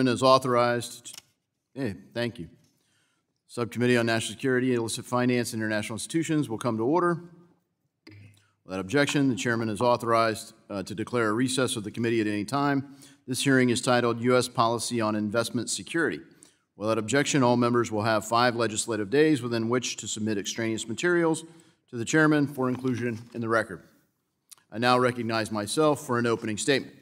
Is authorized. Thank you. Subcommittee on National Security, Illicit Finance, and International Institutions will come to order. Without objection, the chairman is authorized to declare a recess of the committee at any time. This hearing is titled U.S. Policy on Investment Security. Without objection, all members will have 5 legislative days within which to submit extraneous materials to the chairman for inclusion in the record. I now recognize myself for an opening statement.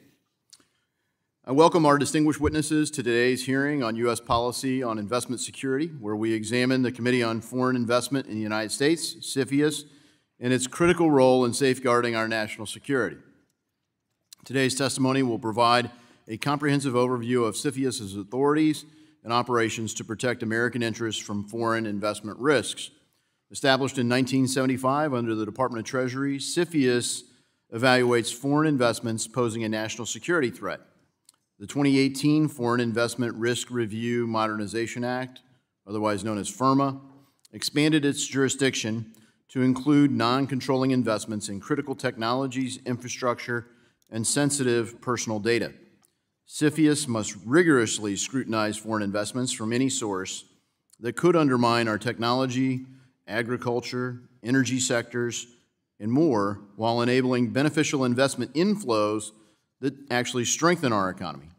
I welcome our distinguished witnesses to today's hearing on U.S. policy on investment security, where we examine the Committee on Foreign Investment in the United States, CFIUS, and its critical role in safeguarding our national security. Today's testimony will provide a comprehensive overview of CFIUS's authorities and operations to protect American interests from foreign investment risks. Established in 1975 under the Department of Treasury, CFIUS evaluates foreign investments posing a national security threat. The 2018 Foreign Investment Risk Review Modernization Act, otherwise known as FIRMA, expanded its jurisdiction to include non-controlling investments in critical technologies, infrastructure, and sensitive personal data. CFIUS must rigorously scrutinize foreign investments from any source that could undermine our technology, agriculture, energy sectors, and more, while enabling beneficial investment inflows that actually strengthen our economy.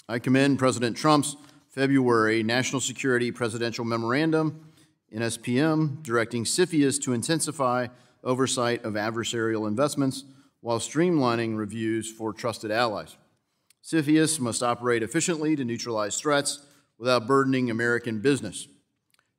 I commend President Trump's February National Security Presidential Memorandum, NSPM, directing CFIUS to intensify oversight of adversarial investments while streamlining reviews for trusted allies. CFIUS must operate efficiently to neutralize threats without burdening American business.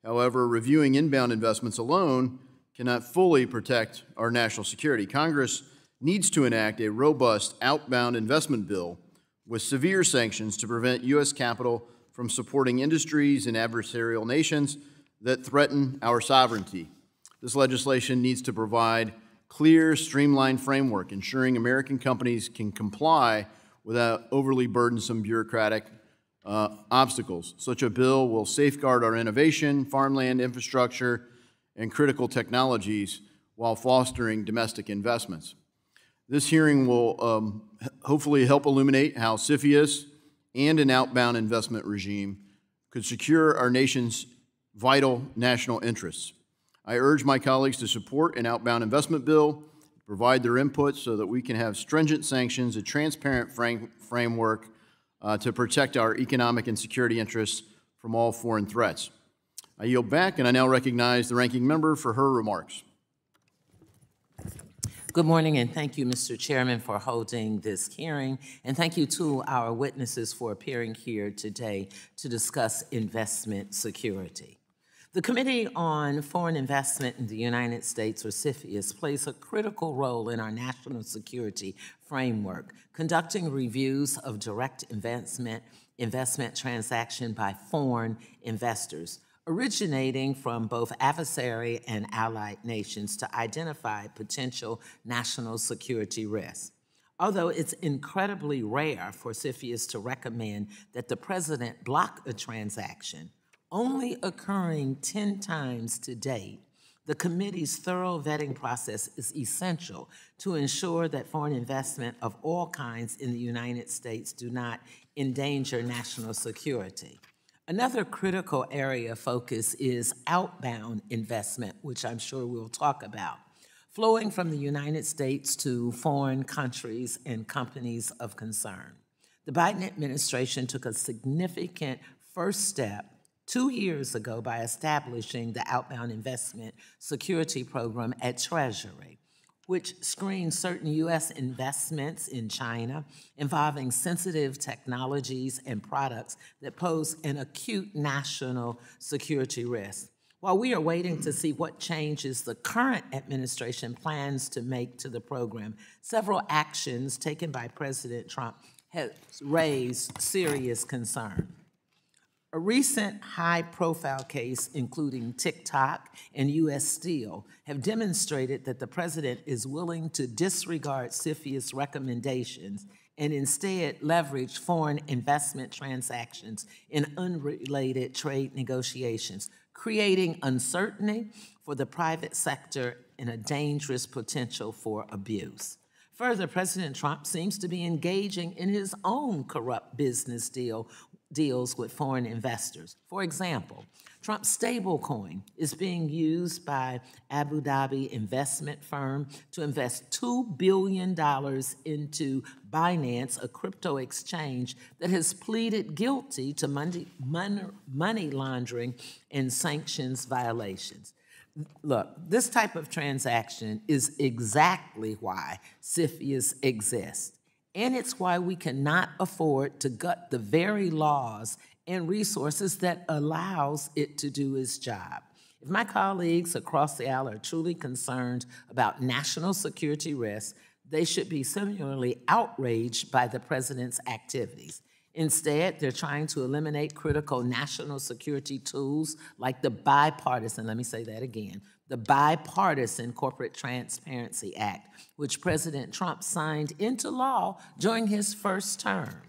However, reviewing inbound investments alone cannot fully protect our national security. Congress needs to enact a robust outbound investment bill with severe sanctions to prevent U.S. capital from supporting industries in adversarial nations that threaten our sovereignty. This legislation needs to provide clear, streamlined framework, ensuring American companies can comply without overly burdensome bureaucratic obstacles. Such a bill will safeguard our innovation, farmland infrastructure, and critical technologies while fostering domestic investments. This hearing will hopefully help illuminate how CFIUS and an outbound investment regime could secure our nation's vital national interests. I urge my colleagues to support an outbound investment bill, provide their input so that we can have stringent sanctions, a transparent framework to protect our economic and security interests from all foreign threats. I yield back, and I now recognize the ranking member for her remarks. Good morning, and thank you, Mr. Chairman, for holding this hearing, and thank you to our witnesses for appearing here today to discuss investment security. The Committee on Foreign Investment in the United States, or CFIUS, plays a critical role in our national security framework, conducting reviews of direct investment transaction by foreign investors, originating from both adversary and allied nations to identify potential national security risks. Although it's incredibly rare for CFIUS to recommend that the president block a transaction, only occurring 10 times to date, the committee's thorough vetting process is essential to ensure that foreign investment of all kinds in the United States do not endanger national security. Another critical area of focus is outbound investment, which I'm sure we'll talk about, flowing from the United States to foreign countries and companies of concern. The Biden administration took a significant first step 2 years ago by establishing the Outbound Investment Security Program at Treasury, which screens certain U.S. investments in China involving sensitive technologies and products that pose an acute national security risk. While we are waiting to see what changes the current administration plans to make to the program, several actions taken by President Trump have raised serious concern. A recent high-profile case, including TikTok and U.S. Steel, have demonstrated that the president is willing to disregard CFIUS recommendations and instead leverage foreign investment transactions in unrelated trade negotiations, creating uncertainty for the private sector and a dangerous potential for abuse. Further, President Trump seems to be engaging in his own corrupt business deal deals with foreign investors. For example, Trump's stablecoin is being used by Abu Dhabi investment firm to invest $2 billion into Binance, a crypto exchange that has pleaded guilty to money laundering and sanctions violations. Look, this type of transaction is exactly why CFIUS exists. And it's why we cannot afford to gut the very laws and resources that allows it to do its job. If my colleagues across the aisle are truly concerned about national security risks, they should be similarly outraged by the president's activities. Instead, they're trying to eliminate critical national security tools like the bipartisan, let me say that again, the Bipartisan Corporate Transparency Act, which President Trump signed into law during his first term.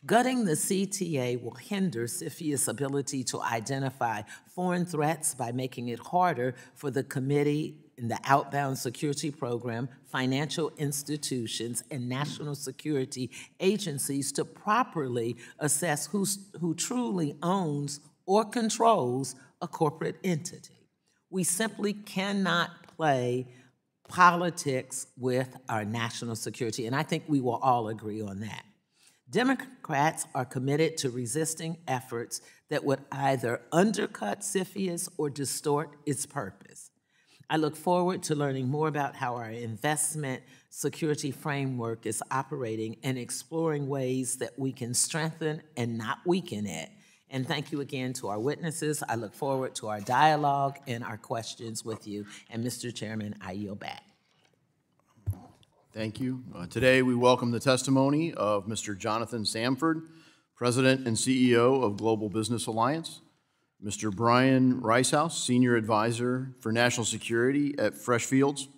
Gutting the CTA will hinder CFIUS' ability to identify foreign threats by making it harder for the committee in the outbound security program, financial institutions, and national security agencies to properly assess who truly owns or controls a corporate entity. We simply cannot play politics with our national security, and I think we will all agree on that. Democrats are committed to resisting efforts that would either undercut CFIUS or distort its purpose. I look forward to learning more about how our investment security framework is operating and exploring ways that we can strengthen and not weaken it. And thank you again to our witnesses. I look forward to our dialogue and our questions with you. And Mr. Chairman, I yield back. Thank you. Today, we welcome the testimony of Mr. Jonathan Samford, President and CEO of Global Business Alliance, Mr. Brian Reissaus, Senior Advisor for National Security at Freshfields,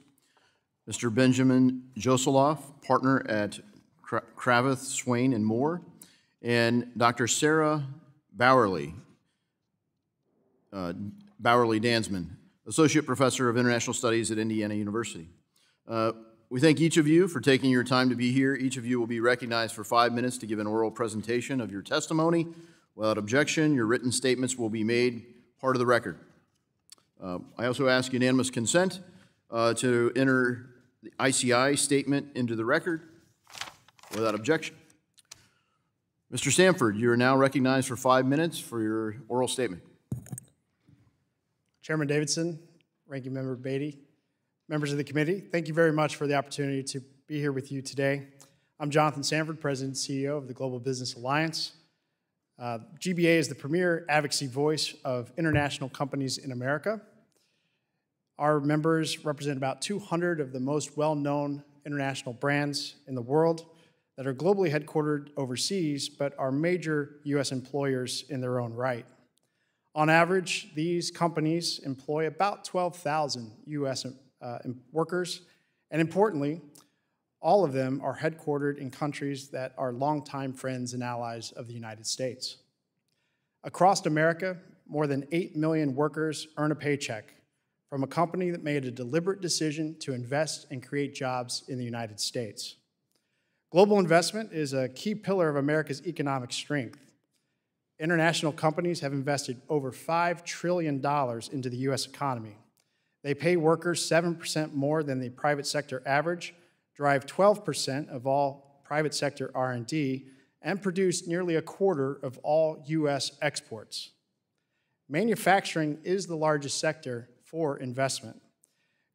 Mr. Benjamin Joseloff, Partner at Cravath, Swaine, and Moore, and Dr. Sarah Bauerle, Danzman, Associate Professor of International Studies at Indiana University. We thank each of you for taking your time to be here. Each of you will be recognized for 5 minutes to give an oral presentation of your testimony. Without objection, your written statements will be made part of the record. I also ask unanimous consent to enter the ICI statement into the record. Without objection. Mr. Samford, you are now recognized for 5 minutes for your oral statement. Chairman Davidson, Ranking Member Beatty, members of the committee, thank you very much for the opportunity to be here with you today. I'm Jonathan Samford, President and CEO of the Global Business Alliance. GBA is the premier advocacy voice of international companies in America. Our members represent about 200 of the most well-known international brands in the world that are globally headquartered overseas, but are major U.S. employers in their own right. On average, these companies employ about 12,000 U.S. workers, and importantly, all of them are headquartered in countries that are longtime friends and allies of the United States. Across America, more than 8 million workers earn a paycheck from a company that made a deliberate decision to invest and create jobs in the United States. Global investment is a key pillar of America's economic strength. International companies have invested over $5 trillion into the U.S. economy. They pay workers 7% more than the private sector average, drive 12% of all private sector R&D, and produce nearly a quarter of all U.S. exports. Manufacturing is the largest sector for investment,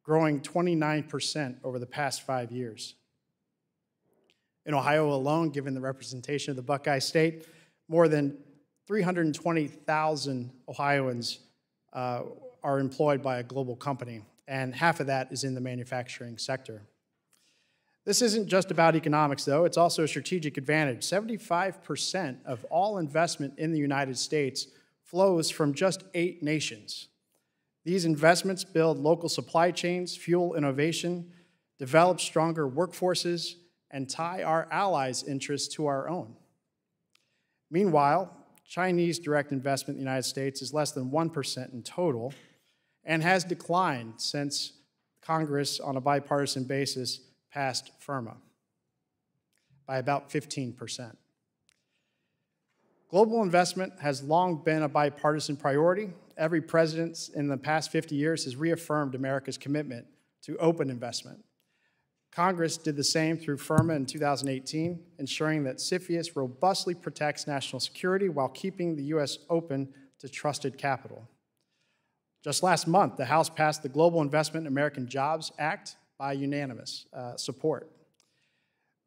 growing 29% over the past 5 years. In Ohio alone, given the representation of the Buckeye State, more than 320,000 Ohioans are employed by a global company, and half of that is in the manufacturing sector. This isn't just about economics, though. It's also a strategic advantage. 75% of all investment in the United States flows from just 8 nations. These investments build local supply chains, fuel innovation, develop stronger workforces, and tie our allies' interests to our own. Meanwhile, Chinese direct investment in the United States is less than 1% in total and has declined since Congress, on a bipartisan basis, passed FIRMA by about 15%. Global investment has long been a bipartisan priority. Every president in the past 50 years has reaffirmed America's commitment to open investment. Congress did the same through FIRMA in 2018, ensuring that CFIUS robustly protects national security while keeping the U.S. open to trusted capital. Just last month, the House passed the Global Investment in American Jobs Act by unanimous support.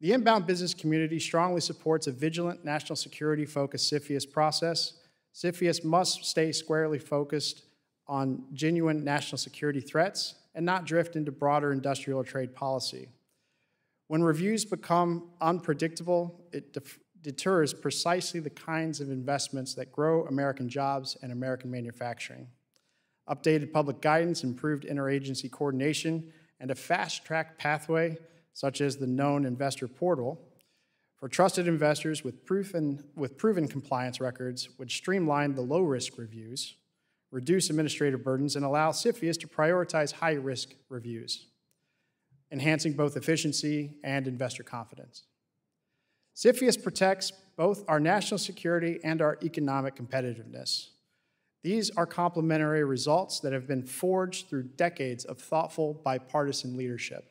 The inbound business community strongly supports a vigilant national security-focused CFIUS process. CFIUS must stay squarely focused on genuine national security threats and not drift into broader industrial or trade policy. When reviews become unpredictable, it deters precisely the kinds of investments that grow American jobs and American manufacturing. Updated public guidance, improved interagency coordination, and a fast-track pathway, such as the known investor portal, for trusted investors with proven compliance records would streamline the low-risk reviews, reduce administrative burdens, and allow CFIUS to prioritize high-risk reviews, enhancing both efficiency and investor confidence. CFIUS protects both our national security and our economic competitiveness. These are complementary results that have been forged through decades of thoughtful bipartisan leadership.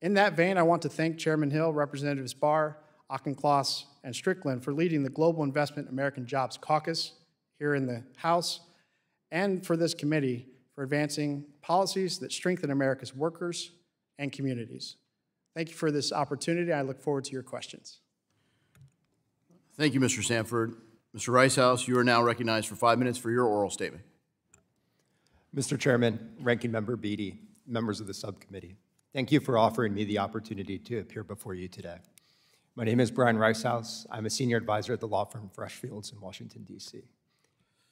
In that vein, I want to thank Chairman Hill, Representatives Barr, Auchincloss, and Strickland for leading the Global Investment in American Jobs Caucus here in the House, and for this committee for advancing policies that strengthen America's workers and communities. Thank you for this opportunity. I look forward to your questions. Thank you, Mr. Samford. Mr. Reissaus, you are now recognized for 5 minutes for your oral statement. Mr. Chairman, Ranking Member Beatty, members of the subcommittee, thank you for offering me the opportunity to appear before you today. My name is Brian Reissaus. I'm a senior advisor at the law firm Freshfields in Washington, D.C.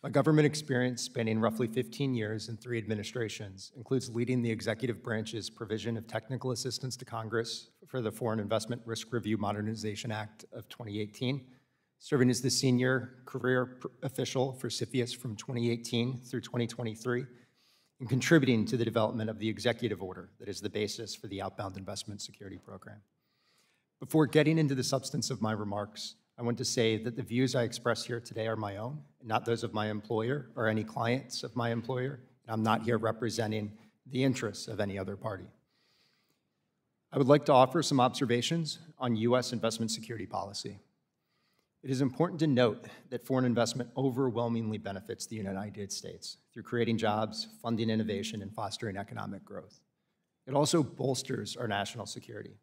My government experience, spanning roughly 15 years in 3 administrations, includes leading the executive branch's provision of technical assistance to Congress for the Foreign Investment Risk Review Modernization Act of 2018, serving as the senior career official for CFIUS from 2018 through 2023, and contributing to the development of the executive order that is the basis for the outbound investment security program. Before getting into the substance of my remarks, I want to say that the views I express here today are my own, not those of my employer or any clients of my employer, and I'm not here representing the interests of any other party. I would like to offer some observations on U.S. investment security policy. It is important to note that foreign investment overwhelmingly benefits the United States through creating jobs, funding innovation, and fostering economic growth. It also bolsters our national security.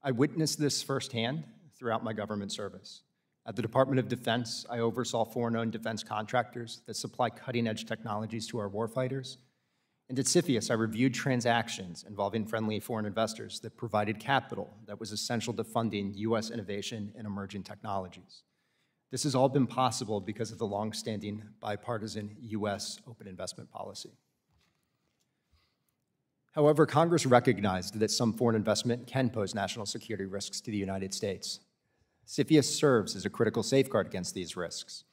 I witnessed this firsthand throughout my government service. At the Department of Defense, I oversaw foreign-owned defense contractors that supply cutting-edge technologies to our warfighters. And at CFIUS, I reviewed transactions involving friendly foreign investors that provided capital that was essential to funding U.S. innovation in emerging technologies. This has all been possible because of the long-standing bipartisan U.S. open investment policy. However, Congress recognized that some foreign investment can pose national security risks to the United States. CFIUS serves as a critical safeguard against these risks.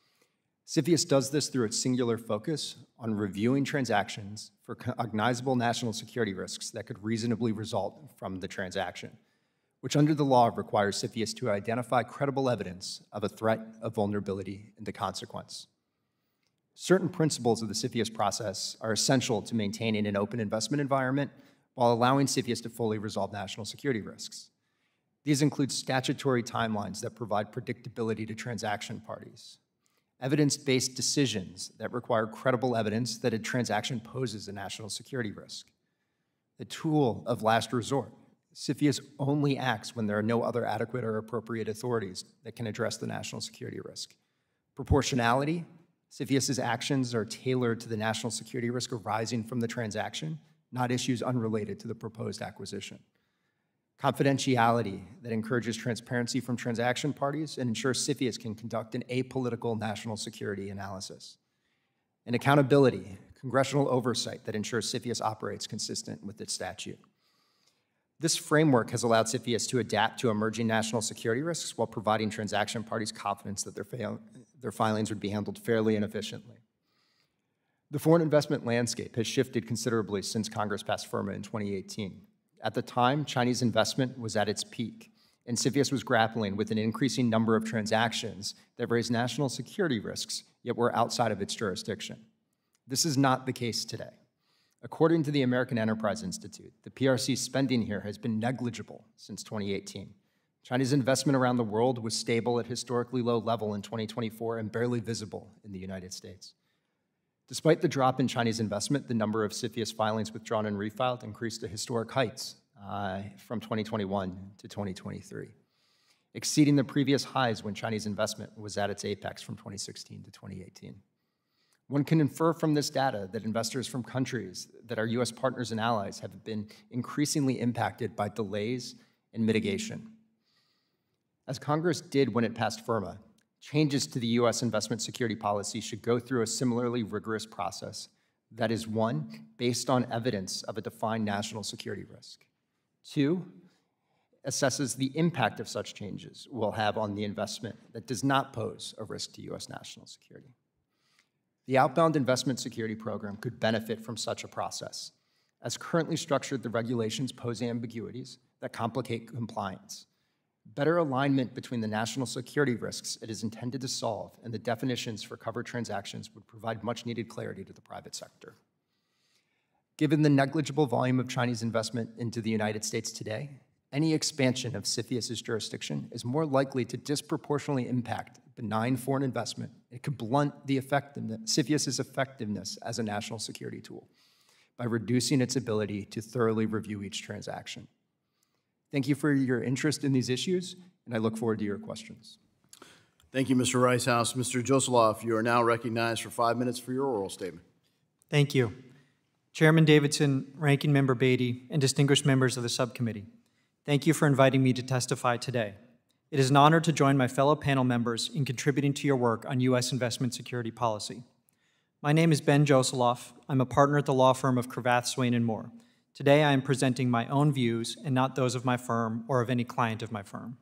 CFIUS does this through its singular focus on reviewing transactions for cognizable national security risks that could reasonably result from the transaction, which under the law requires CFIUS to identify credible evidence of a threat of vulnerability and the consequence. Certain principles of the CFIUS process are essential to maintaining an open investment environment while allowing CFIUS to fully resolve national security risks. These include statutory timelines that provide predictability to transaction parties, evidence-based decisions that require credible evidence that a transaction poses a national security risk, the tool of last resort. CFIUS only acts when there are no other adequate or appropriate authorities that can address the national security risk. Proportionality. CFIUS's actions are tailored to the national security risk arising from the transaction, not issues unrelated to the proposed acquisition. Confidentiality, that encourages transparency from transaction parties and ensures CFIUS can conduct an apolitical national security analysis. And accountability, congressional oversight that ensures CFIUS operates consistent with its statute. This framework has allowed CFIUS to adapt to emerging national security risks while providing transaction parties confidence that their filings would be handled fairly and efficiently. The foreign investment landscape has shifted considerably since Congress passed FIRMA in 2018. At the time, Chinese investment was at its peak, and CFIUS was grappling with an increasing number of transactions that raised national security risks, yet were outside of its jurisdiction. This is not the case today. According to the American Enterprise Institute, the PRC's spending here has been negligible since 2018. China's investment around the world was stable at historically low level in 2024 and barely visible in the United States. Despite the drop in Chinese investment, the number of CFIUS filings withdrawn and refiled increased to historic heights from 2021 to 2023, exceeding the previous highs when Chinese investment was at its apex from 2016 to 2018. One can infer from this data that investors from countries that are US partners and allies have been increasingly impacted by delays in mitigation. As Congress did when it passed FIRMA, changes to the US investment security policy should go through a similarly rigorous process that is, one, based on evidence of a defined national security risk. Two, assesses the impact of such changes will have on the investment that does not pose a risk to US national security. The outbound investment security program could benefit from such a process. As currently structured, the regulations pose ambiguities that complicate compliance. Better alignment between the national security risks it is intended to solve and the definitions for covered transactions would provide much-needed clarity to the private sector. Given the negligible volume of Chinese investment into the United States today, any expansion of CFIUS's jurisdiction is more likely to disproportionately impact benign foreign investment. It could blunt the CFIUS's effectiveness as a national security tool by reducing its ability to thoroughly review each transaction. Thank you for your interest in these issues, and I look forward to your questions. Thank you, Mr. Reissaus. Mr. Joseloff, you are now recognized for 5 minutes for your oral statement. Thank you. Chairman Davidson, Ranking Member Beatty, and distinguished members of the subcommittee, thank you for inviting me to testify today. It is an honor to join my fellow panel members in contributing to your work on U.S. investment security policy. My name is Ben Joseloff. I'm a partner at the law firm of Cravath, Swaine, and more. Today, I am presenting my own views and not those of my firm or of any client of my firm.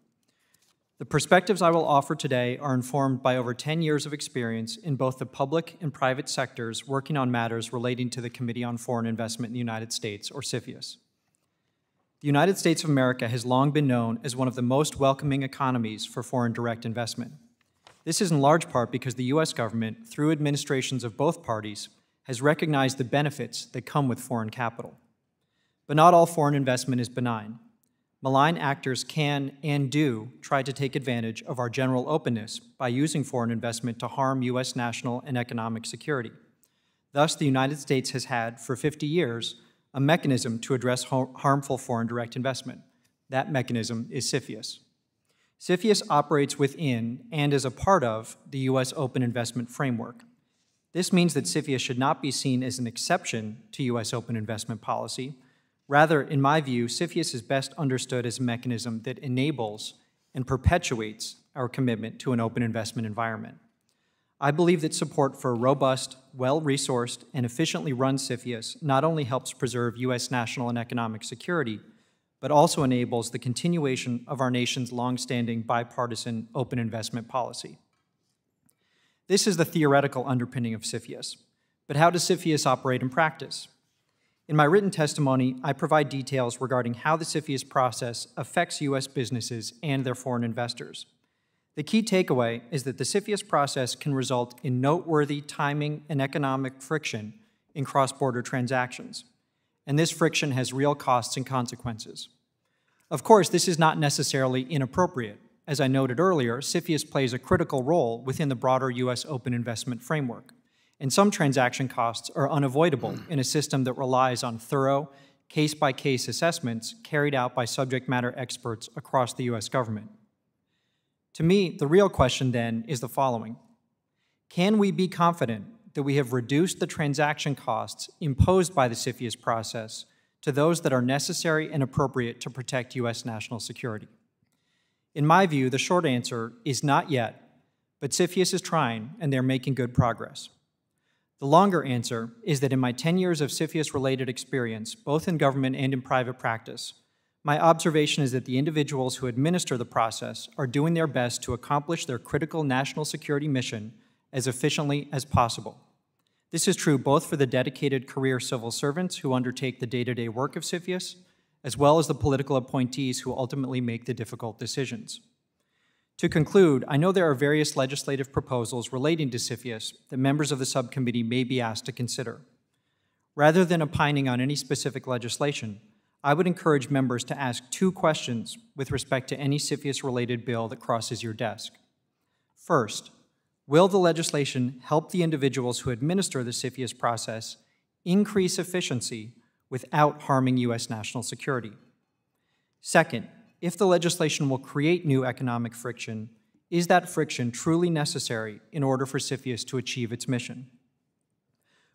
The perspectives I will offer today are informed by over 10 years of experience in both the public and private sectors working on matters relating to the Committee on Foreign Investment in the United States, or CFIUS. The United States of America has long been known as one of the most welcoming economies for foreign direct investment. This is in large part because the U.S. government, through administrations of both parties, has recognized the benefits that come with foreign capital. But not all foreign investment is benign. Malign actors can and do try to take advantage of our general openness by using foreign investment to harm U.S. national and economic security. Thus, the United States has had, for 50 years, a mechanism to address harmful foreign direct investment. That mechanism is CFIUS. CFIUS operates within and as a part of the U.S. open investment framework. This means that CFIUS should not be seen as an exception to U.S. open investment policy. Rather, in my view, CFIUS is best understood as a mechanism that enables and perpetuates our commitment to an open investment environment. I believe that support for a robust, well-resourced, and efficiently run CFIUS not only helps preserve U.S. national and economic security, but also enables the continuation of our nation's longstanding bipartisan open investment policy. This is the theoretical underpinning of CFIUS. But how does CFIUS operate in practice? In my written testimony, I provide details regarding how the CFIUS process affects U.S. businesses and their foreign investors. The key takeaway is that the CFIUS process can result in noteworthy timing and economic friction in cross-border transactions, and this friction has real costs and consequences. Of course, this is not necessarily inappropriate. As I noted earlier, CFIUS plays a critical role within the broader U.S. open investment framework, and some transaction costs are unavoidable in a system that relies on thorough, case-by-case assessments carried out by subject matter experts across the U.S. government. To me, the real question then is the following. Can we be confident that we have reduced the transaction costs imposed by the CFIUS process to those that are necessary and appropriate to protect U.S. national security? In my view, the short answer is not yet, but CFIUS is trying and they're making good progress. The longer answer is that in my 10 years of CFIUS-related experience, both in government and in private practice, my observation is that the individuals who administer the process are doing their best to accomplish their critical national security mission as efficiently as possible. This is true both for the dedicated career civil servants who undertake the day-to-day work of CFIUS, as well as the political appointees who ultimately make the difficult decisions. To conclude, I know there are various legislative proposals relating to CFIUS that members of the subcommittee may be asked to consider. Rather than opining on any specific legislation, I would encourage members to ask 2 questions with respect to any CFIUS-related bill that crosses your desk. First, will the legislation help the individuals who administer the CFIUS process increase efficiency without harming U.S. national security? Second, if the legislation will create new economic friction, is that friction truly necessary in order for CFIUS to achieve its mission?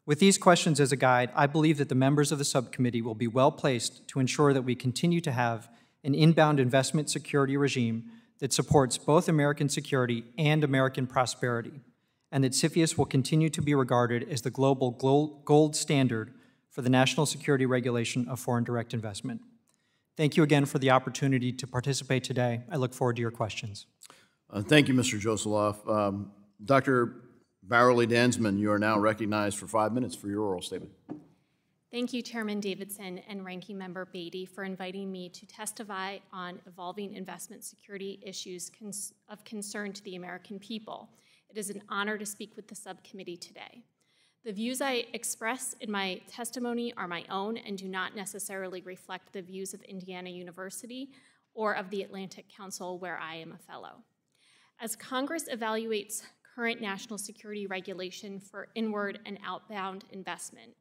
With these questions as a guide, I believe that the members of the subcommittee will be well placed to ensure that we continue to have an inbound investment security regime that supports both American security and American prosperity, and that CFIUS will continue to be regarded as the global gold standard for the national security regulation of foreign direct investment. Thank you again for the opportunity to participate today. I look forward to your questions. Thank you, Mr. Joseloff. Dr. Bauerle Danzman, you are now recognized for 5 minutes for your oral statement. Thank you, Chairman Davidson and Ranking Member Beatty, for inviting me to testify on evolving investment security issues of concern to the American people. It is an honor to speak with the subcommittee today. The views I express in my testimony are my own and do not necessarily reflect the views of Indiana University or of the Atlantic Council, where I am a fellow. As Congress evaluates current national security regulation for inward and outbound investment,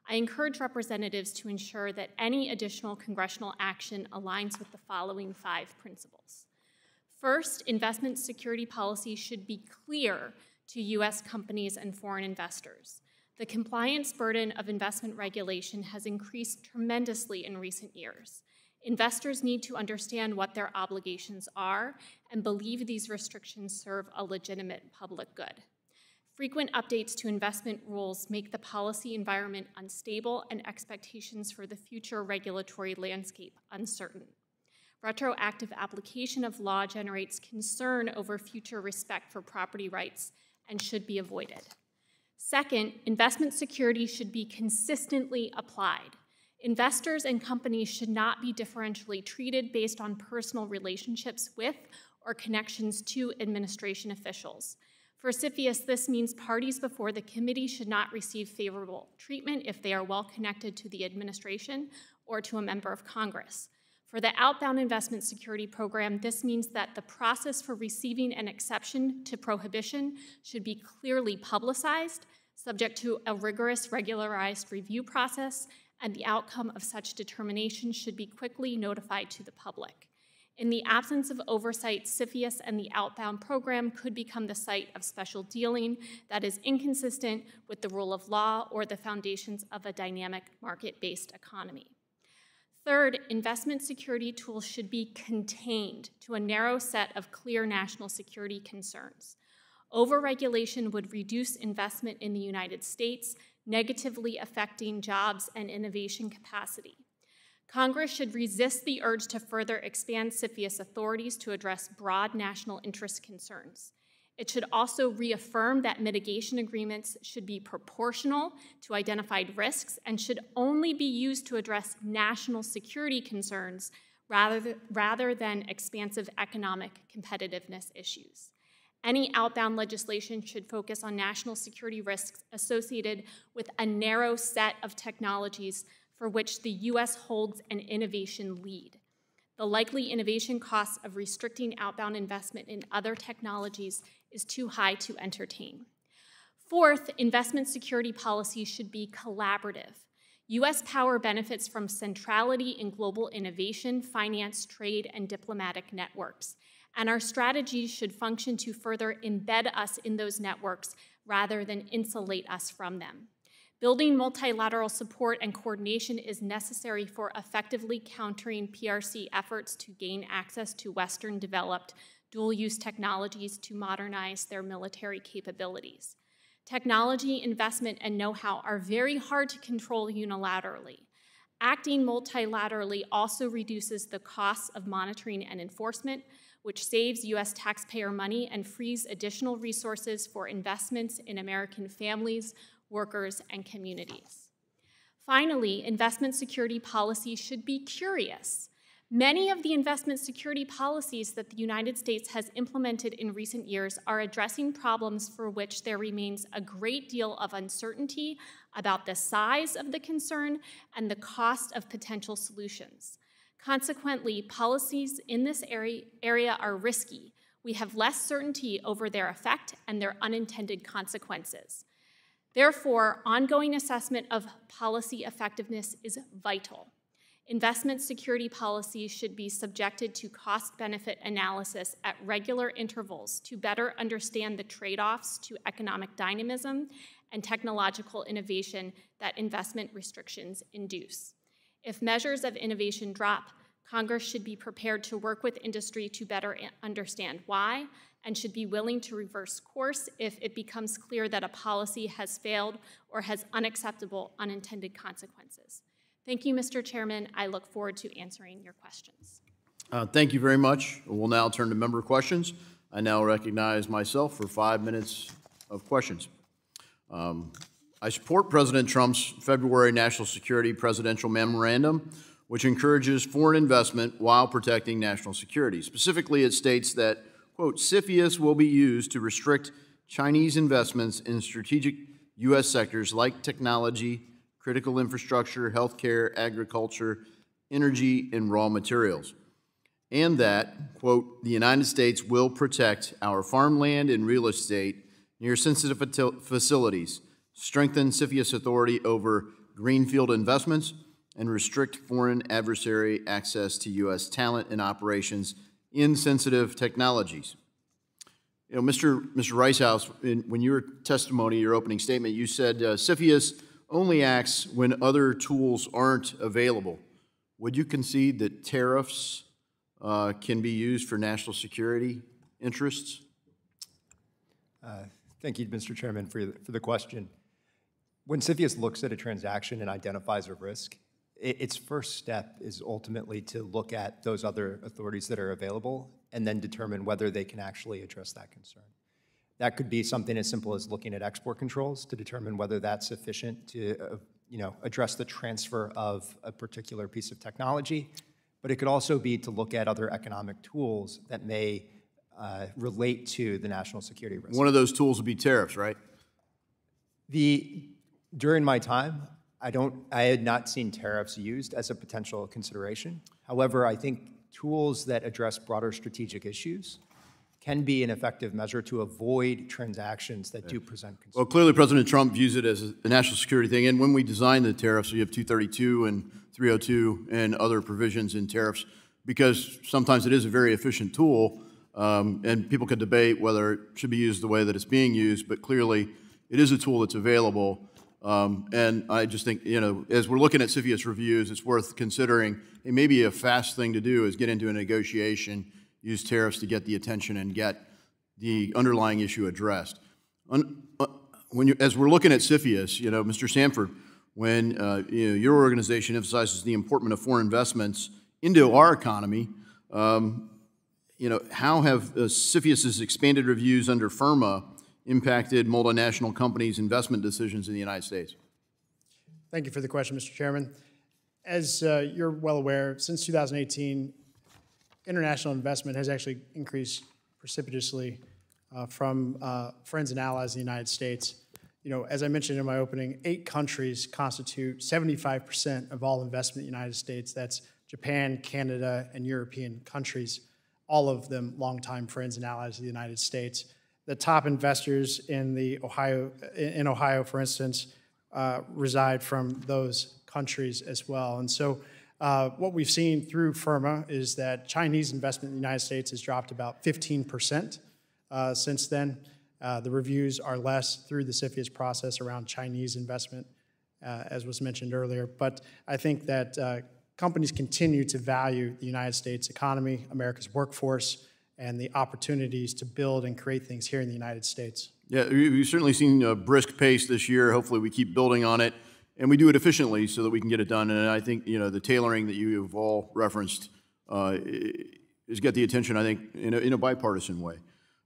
I encourage representatives to ensure that any additional congressional action aligns with the following 5 principles. First, investment security policy should be clear to U.S. companies and foreign investors. The compliance burden of investment regulation has increased tremendously in recent years. Investors need to understand what their obligations are and believe these restrictions serve a legitimate public good. Frequent updates to investment rules make the policy environment unstable and expectations for the future regulatory landscape uncertain. Retroactive application of law generates concern over future respect for property rights and should be avoided. Second, investment security should be consistently applied. Investors and companies should not be differentially treated based on personal relationships with or connections to administration officials. For CFIUS, this means parties before the committee should not receive favorable treatment if they are well connected to the administration or to a member of Congress. For the outbound investment security program, this means that the process for receiving an exception to prohibition should be clearly publicized, subject to a rigorous regularized review process, and the outcome of such determination should be quickly notified to the public. In the absence of oversight, CFIUS and the outbound program could become the site of special dealing that is inconsistent with the rule of law or the foundations of a dynamic market-based economy. Third, investment security tools should be contained to a narrow set of clear national security concerns. Overregulation would reduce investment in the United States, negatively affecting jobs and innovation capacity. Congress should resist the urge to further expand CFIUS authorities to address broad national interest concerns. It should also reaffirm that mitigation agreements should be proportional to identified risks and should only be used to address national security concerns rather than expansive economic competitiveness issues. Any outbound legislation should focus on national security risks associated with a narrow set of technologies for which the U.S. holds an innovation lead. The likely innovation costs of restricting outbound investment in other technologies is too high to entertain. Fourth, investment security policy should be collaborative. U.S. power benefits from centrality in global innovation, finance, trade, and diplomatic networks, and our strategies should function to further embed us in those networks rather than insulate us from them. Building multilateral support and coordination is necessary for effectively countering PRC efforts to gain access to Western-developed dual-use technologies to modernize their military capabilities. Technology, investment, and know-how are very hard to control unilaterally. Acting multilaterally also reduces the costs of monitoring and enforcement, which saves U.S. taxpayer money and frees additional resources for investments in American families, workers, and communities. Finally, investment security policy should be curious. Many of the investment security policies that the United States has implemented in recent years are addressing problems for which there remains a great deal of uncertainty about the size of the concern and the cost of potential solutions. Consequently, policies in this area are risky. We have less certainty over their effect and their unintended consequences. Therefore, ongoing assessment of policy effectiveness is vital. Investment security policy should be subjected to cost-benefit analysis at regular intervals to better understand the trade-offs to economic dynamism and technological innovation that investment restrictions induce. If measures of innovation drop, Congress should be prepared to work with industry to better understand why, and should be willing to reverse course if it becomes clear that a policy has failed or has unacceptable unintended consequences. Thank you, Mr. Chairman. I look forward to answering your questions. Thank you very much. We'll now turn to member questions. I now recognize myself for 5 minutes of questions. I support President Trump's February national security presidential memorandum, which encourages foreign investment while protecting national security. Specifically, it states that, quote, CFIUS will be used to restrict Chinese investments in strategic U.S. sectors like technology, critical infrastructure, healthcare, agriculture, energy, and raw materials. And that, quote, the United States will protect our farmland and real estate near sensitive facilities, strengthen CFIUS authority over greenfield investments, and restrict foreign adversary access to U.S. talent and operations in sensitive technologies. You know, Mr. Reissaus, when your testimony, your opening statement, you said CFIUS only acts when other tools aren't available. Would you concede that tariffs can be used for national security interests? Thank you, Mr. Chairman, for the question. When CFIUS looks at a transaction and identifies a risk, its first step is ultimately to look at those other authorities that are available and then determine whether they can actually address that concern. That could be something as simple as looking at export controls to determine whether that's sufficient to address the transfer of a particular piece of technology, but it could also be to look at other economic tools that may relate to the national security risk. One of those tools would be tariffs, right? During my time, I had not seen tariffs used as a potential consideration. However, I think tools that address broader strategic issues can be an effective measure to avoid transactions that do present concerns. Well, clearly President Trump views it as a national security thing, and when we designed the tariffs, we have 232 and 302 and other provisions in tariffs, because sometimes it is a very efficient tool, and people could debate whether it should be used the way that it's being used, but clearly it is a tool that's available. And I just think, as we're looking at CFIUS reviews, it's worth considering, hey, maybe a fast thing to do is get into a negotiation, use tariffs to get the attention and get the underlying issue addressed. As we're looking at CFIUS, Mr. Samford, when your organization emphasizes the importance of foreign investments into our economy, how have CFIUS's expanded reviews under FIRMA impacted multinational companies' investment decisions in the United States? Thank you for the question, Mr. Chairman. As you're well aware, since 2018, international investment has actually increased precipitously from friends and allies in the United States. As I mentioned in my opening, 8 countries constitute 75% of all investment in the United States. That's Japan, Canada, and European countries, all of them longtime friends and allies of the United States. The top investors in Ohio, for instance, reside from those countries as well. And so what we've seen through FIRMA is that Chinese investment in the United States has dropped about 15% since then. The reviews are less through the CFIUS process around Chinese investment, as was mentioned earlier. But I think that companies continue to value the United States economy, America's workforce, and the opportunities to build and create things here in the United States. Yeah, we've certainly seen a brisk pace this year. Hopefully we keep building on it, and we do it efficiently so that we can get it done. And I think, the tailoring that you have all referenced has got the attention, I think, in a bipartisan way.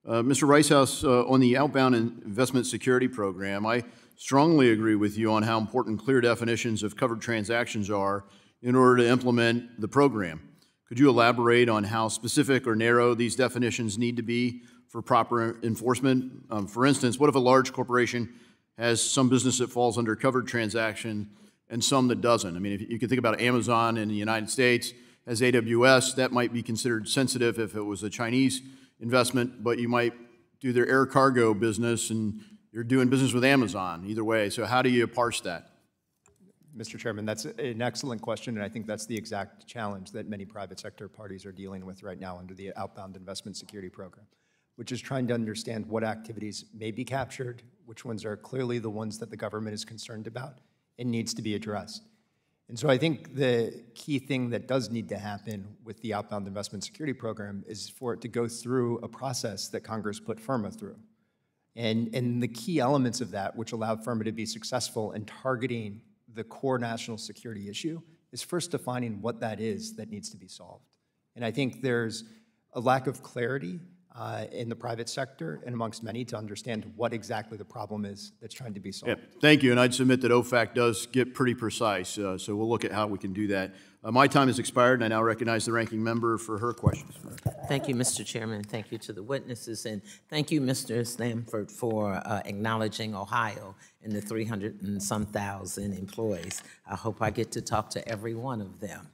Mr. Reissaus, on the outbound investment security program, I strongly agree with you on how important clear definitions of covered transactions are in order to implement the program. Could you elaborate on how specific or narrow these definitions need to be for proper enforcement? For instance, what if a large corporation has some business that falls under covered transaction and some that doesn't? I mean, if you could think about Amazon in the United States as AWS, that might be considered sensitive if it was a Chinese investment, but you might do their air cargo business and you're doing business with Amazon, either way. So how do you parse that? Mr. Chairman, that's an excellent question, and I think that's the exact challenge that many private sector parties are dealing with right now under the Outbound Investment Security Program, which is trying to understand what activities may be captured, which ones are clearly the ones that the government is concerned about and needs to be addressed. And so I think the key thing that does need to happen with the Outbound Investment Security Program is for it to go through a process that Congress put FIRMA through. And the key elements of that, which allowed FIRMA to be successful in targeting the core national security issue, is first defining what that is that needs to be solved. And I think there's a lack of clarity in the private sector and amongst many to understand what exactly the problem is that's trying to be solved. Yeah, thank you, and I'd submit that OFAC does get pretty precise, so we'll look at how we can do that. My time has expired, and I now recognize the ranking member for her questions. Thank you, Mr. Chairman. Thank you to the witnesses, and thank you, Mr. Samford, for acknowledging Ohio and the 300 and some thousand employees. I hope I get to talk to every one of them.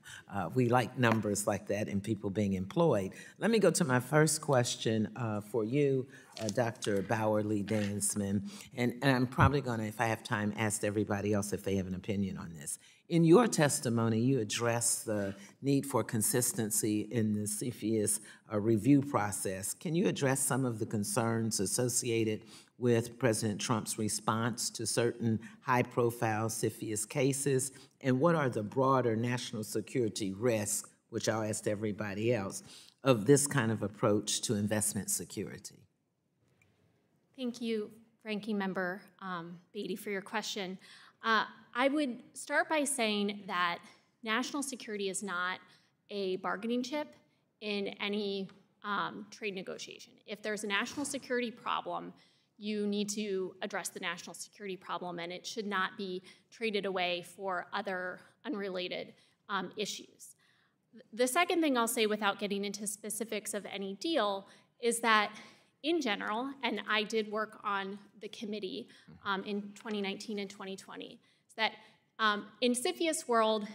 We like numbers like that and people being employed. Let me go to my first question for you, Dr. Bauerle Danzman, and I'm probably going to, if I have time, ask everybody else if they have an opinion on this. In your testimony, you addressed the need for consistency in the CFIUS review process. Can you address some of the concerns associated with President Trump's response to certain high-profile CFIUS cases, and what are the broader national security risks, which I'll ask everybody else, of this kind of approach to investment security? Thank you, Ranking Member Beatty, for your question. I would start by saying that national security is not a bargaining chip in any trade negotiation. If there's a national security problem, you need to address the national security problem, and it should not be traded away for other unrelated issues. The second thing I'll say, without getting into specifics of any deal, is that in general, and I did work on the committee in 2019 and 2020, is that in CFIUS world,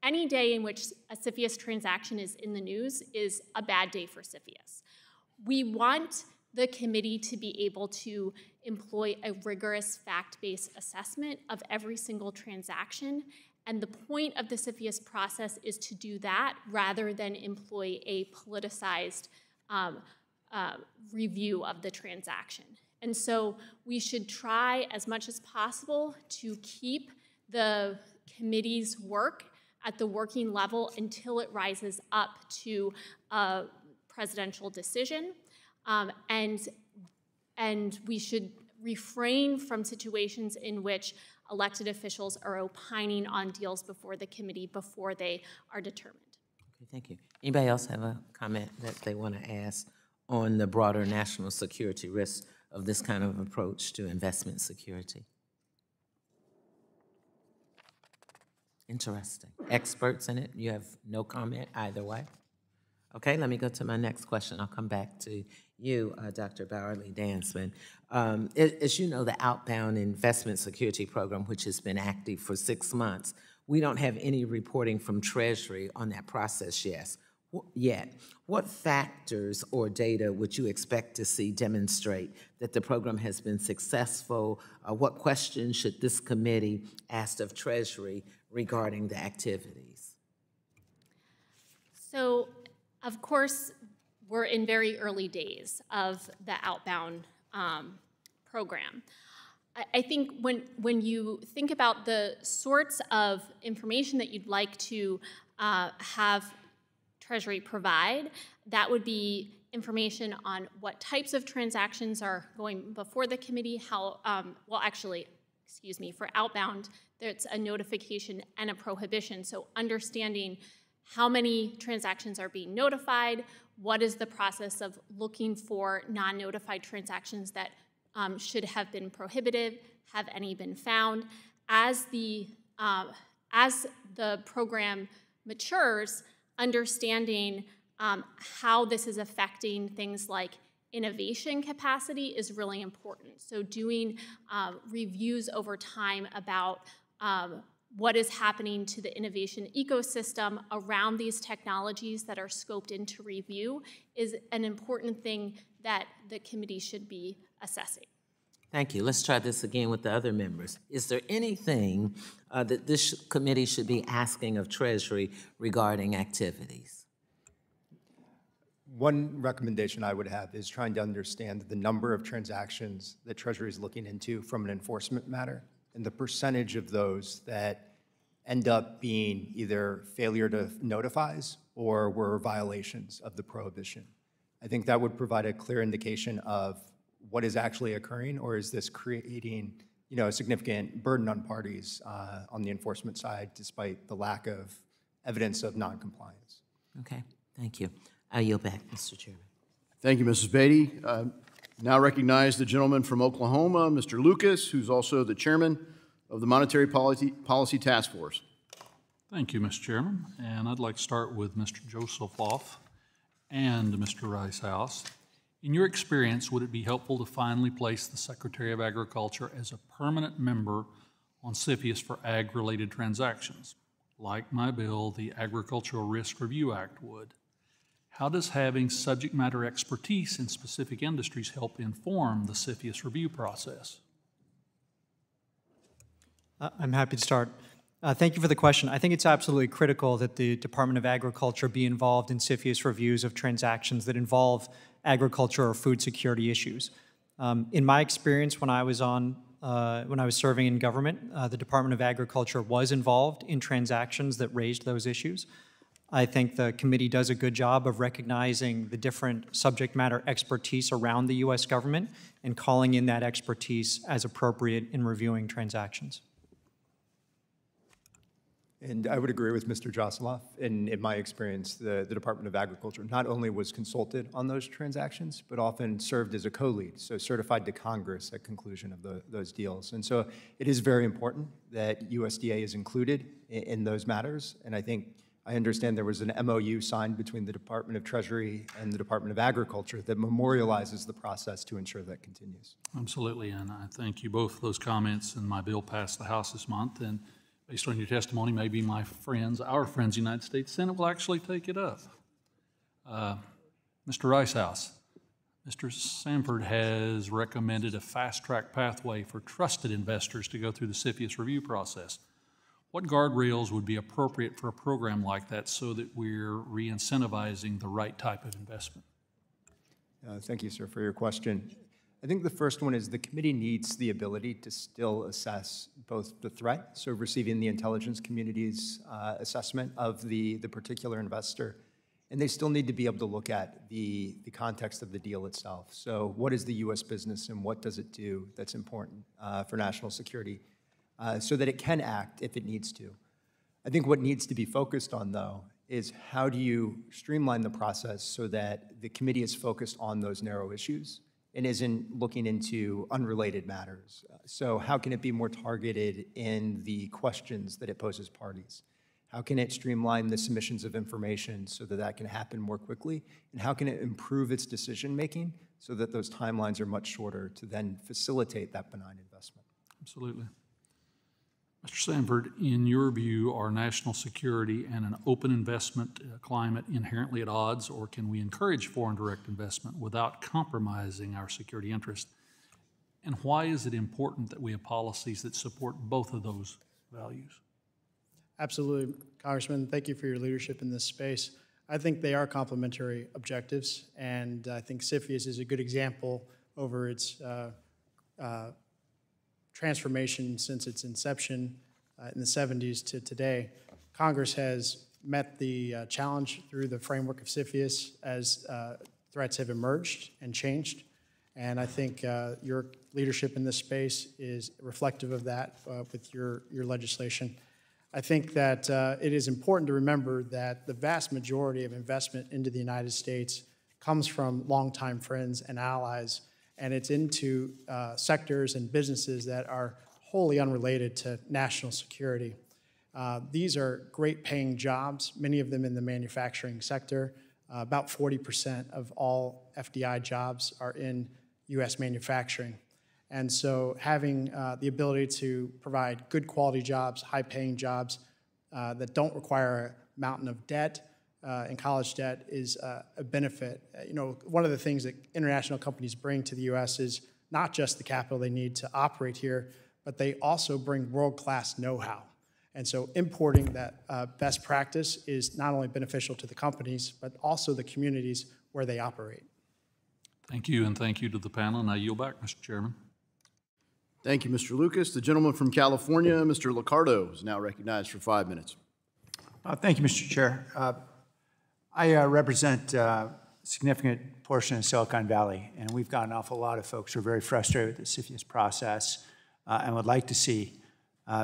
any day in which a CFIUS transaction is in the news is a bad day for CFIUS. We want the committee to be able to employ a rigorous fact-based assessment of every single transaction, and the point of the CFIUS process is to do that rather than employ a politicized review of the transaction. And so we should try as much as possible to keep the committee's work at the working level until it rises up to a presidential decision. And we should refrain from situations in which elected officials are opining on deals before the committee before they are determined. Okay, thank you. Anybody else have a comment that they want to ask on the broader national security risks of this kind of approach to investment security? Interesting. Experts in it, you have no comment either way? Okay, let me go to my next question. I'll come back to you, Dr. Bauerle Danzman. As you know, the Outbound Investment Security Program, which has been active for 6 months, we don't have any reporting from Treasury on that process yet. What factors or data would you expect to see demonstrate that the program has been successful? What questions should this committee ask of Treasury regarding the activities? So, of course, we're in very early days of the Outbound program. I think when you think about the sorts of information that you'd like to have Treasury provide, that would be information on what types of transactions are going before the committee, how, well, actually, excuse me, for Outbound, there's a notification and a prohibition. So understanding how many transactions are being notified, what is the process of looking for non-notified transactions that should have been prohibitive? Have any been found? As the program matures, understanding how this is affecting things like innovation capacity is really important. So doing reviews over time about what is happening to the innovation ecosystem around these technologies that are scoped into review is an important thing that the committee should be assessing. Thank you. Let's try this again with the other members. Is there anything that this committee should be asking of Treasury regarding activities? One recommendation I would have is trying to understand the number of transactions that Treasury is looking into from an enforcement matter and the percentage of those that end up being either failure to notifies or were violations of the prohibition. I think that would provide a clear indication of what is actually occurring, or is this creating, a significant burden on parties on the enforcement side, despite the lack of evidence of noncompliance. Okay, thank you. I yield back, Mr. Chairman. Thank you, Mrs. Beatty. Now recognize the gentleman from Oklahoma, Mr. Lucas, who's also the chairman of the Monetary Policy Task Force. Thank you, Mr. Chairman. And I'd like to start with Mr. Joseloff and Mr. Reissaus. In your experience, would it be helpful to finally place the Secretary of Agriculture as a permanent member on CFIUS for ag-related transactions, like my bill, the Agricultural Risk Review Act, would? How does having subject matter expertise in specific industries help inform the CFIUS review process? I'm happy to start. Thank you for the question. I think it's absolutely critical that the Department of Agriculture be involved in CFIUS reviews of transactions that involve agriculture or food security issues. In my experience, when I was serving in government, the Department of Agriculture was involved in transactions that raised those issues. I think the committee does a good job of recognizing the different subject matter expertise around the U.S. government and calling in that expertise as appropriate in reviewing transactions. And I would agree with Mr. Joseloff. In my experience, the Department of Agriculture not only was consulted on those transactions, but often served as a co-lead, so certified to Congress at conclusion of those deals. And so it is very important that USDA is included in those matters. And I understand there was an MOU signed between the Department of Treasury and the Department of Agriculture that memorializes the process to ensure that continues. Absolutely, and I thank you both for those comments. And my bill passed the House this month, and based on your testimony, maybe our friends, the United States Senate, will actually take it up. Mr. Reissaus, Mr. Samford has recommended a fast-track pathway for trusted investors to go through the CFIUS review process. What guardrails would be appropriate for a program like that so that we're re-incentivizing the right type of investment? Thank you, sir, for your question. I think the first one is the committee needs the ability to still assess both the threat, so receiving the intelligence community's assessment of the particular investor, and they still need to be able to look at the context of the deal itself. So what is the U.S. business and what does it do that's important for national security so that it can act if it needs to. I think what needs to be focused on, though, is how do you streamline the process so that the committee is focused on those narrow issues and isn't looking into unrelated matters. So how can it be more targeted in the questions that it poses parties? How can it streamline the submissions of information so that that can happen more quickly? And how can it improve its decision-making so that those timelines are much shorter to then facilitate that benign investment? Absolutely. Mr. Samford, in your view, are national security and an open investment climate inherently at odds, or can we encourage foreign direct investment without compromising our security interest? And why is it important that we have policies that support both of those values? Absolutely, Congressman. Thank you for your leadership in this space. I think they are complementary objectives, and I think CFIUS is a good example over its transformation since its inception in the 70s to today. Congress has met the challenge through the framework of CFIUS as threats have emerged and changed. And I think your leadership in this space is reflective of that with your legislation. I think that it is important to remember that the vast majority of investment into the United States comes from longtime friends and allies. and it's into sectors and businesses that are wholly unrelated to national security. These are great paying jobs, many of them in the manufacturing sector. About 40% of all FDI jobs are in U.S. manufacturing. And so having the ability to provide good quality jobs, high paying jobs that don't require a mountain of debt and college debt is a benefit. One of the things that international companies bring to the U.S. is not just the capital they need to operate here, but they also bring world-class know-how. And so importing that best practice is not only beneficial to the companies, but also the communities where they operate. Thank you, and thank you to the panel. And I yield back, Mr. Chairman. Thank you, Mr. Lucas. The gentleman from California, Mr. Liccardo, is now recognized for 5 minutes. Thank you, Mr. Chair. I represent a significant portion of Silicon Valley, and we've got an awful lot of folks who are very frustrated with the CFIUS process and would like to see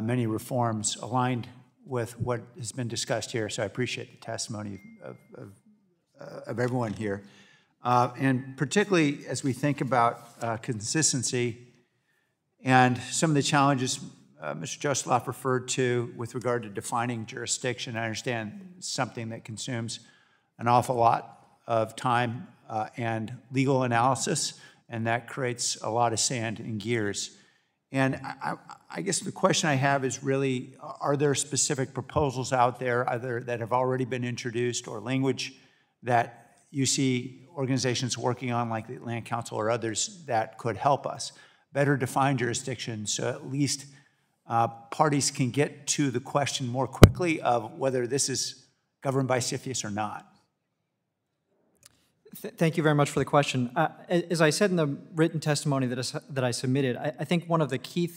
many reforms aligned with what has been discussed here. So I appreciate the testimony of everyone here. And particularly as we think about consistency and some of the challenges Mr. Joseloff referred to with regard to defining jurisdiction. I understand something that consumes an awful lot of time and legal analysis, and that creates a lot of sand and gears. And I guess the question I have is really, are there specific proposals out there, either that have already been introduced or language that you see organizations working on, like the Land Council or others, that could help us better define jurisdiction so at least parties can get to the question more quickly of whether this is governed by CFIUS or not? Thank you very much for the question. As I said in the written testimony that I submitted, I think one of the key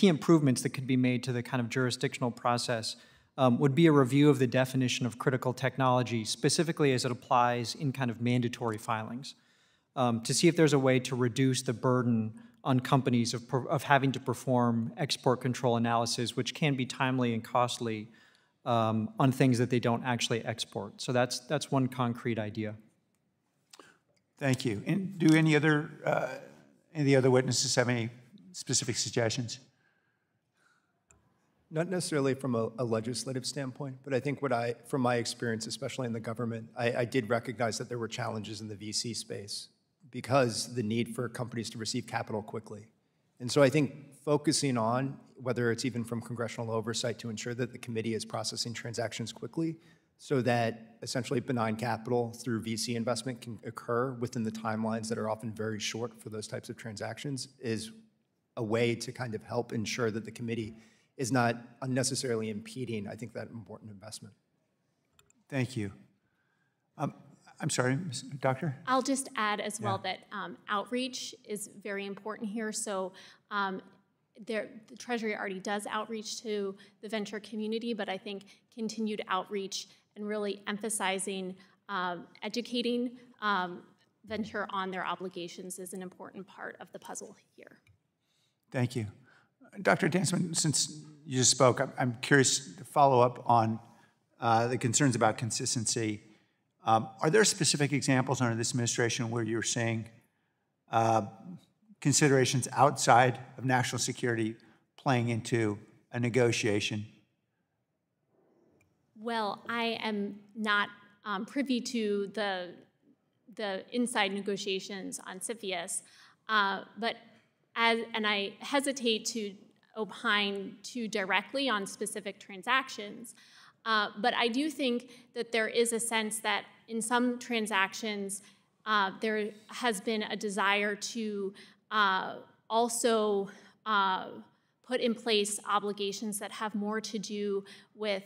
improvements that could be made to the kind of jurisdictional process would be a review of the definition of critical technology, specifically as it applies in kind of mandatory filings, to see if there's a way to reduce the burden on companies of having to perform export control analysis, which can be timely and costly on things that they don't actually export. So that's one concrete idea. Thank you. And do any of the other witnesses have any specific suggestions? Not necessarily from a legislative standpoint, but I think from my experience, especially in the government, I did recognize that there were challenges in the VC space because the need for companies to receive capital quickly. And so I think focusing on, whether it's even from congressional oversight, to ensure that the committee is processing transactions quickly so that essentially benign capital through VC investment can occur within the timelines that are often very short for those types of transactions is a way to kind of help ensure that the committee is not unnecessarily impeding, I think, that important investment. Thank you. I'm sorry, Doctor? I'll just add as well that outreach is very important here. So the Treasury already does outreach to the venture community, but I think continued outreach and really emphasizing, educating venture on their obligations is an important part of the puzzle here. Thank you. Dr. Danzman, since you just spoke, I'm curious to follow up on the concerns about consistency. Are there specific examples under this administration where you're seeing considerations outside of national security playing into a negotiation? Well, I am not privy to the inside negotiations on CFIUS, but and I hesitate to opine too directly on specific transactions, but I do think that there is a sense that in some transactions there has been a desire to also put in place obligations that have more to do with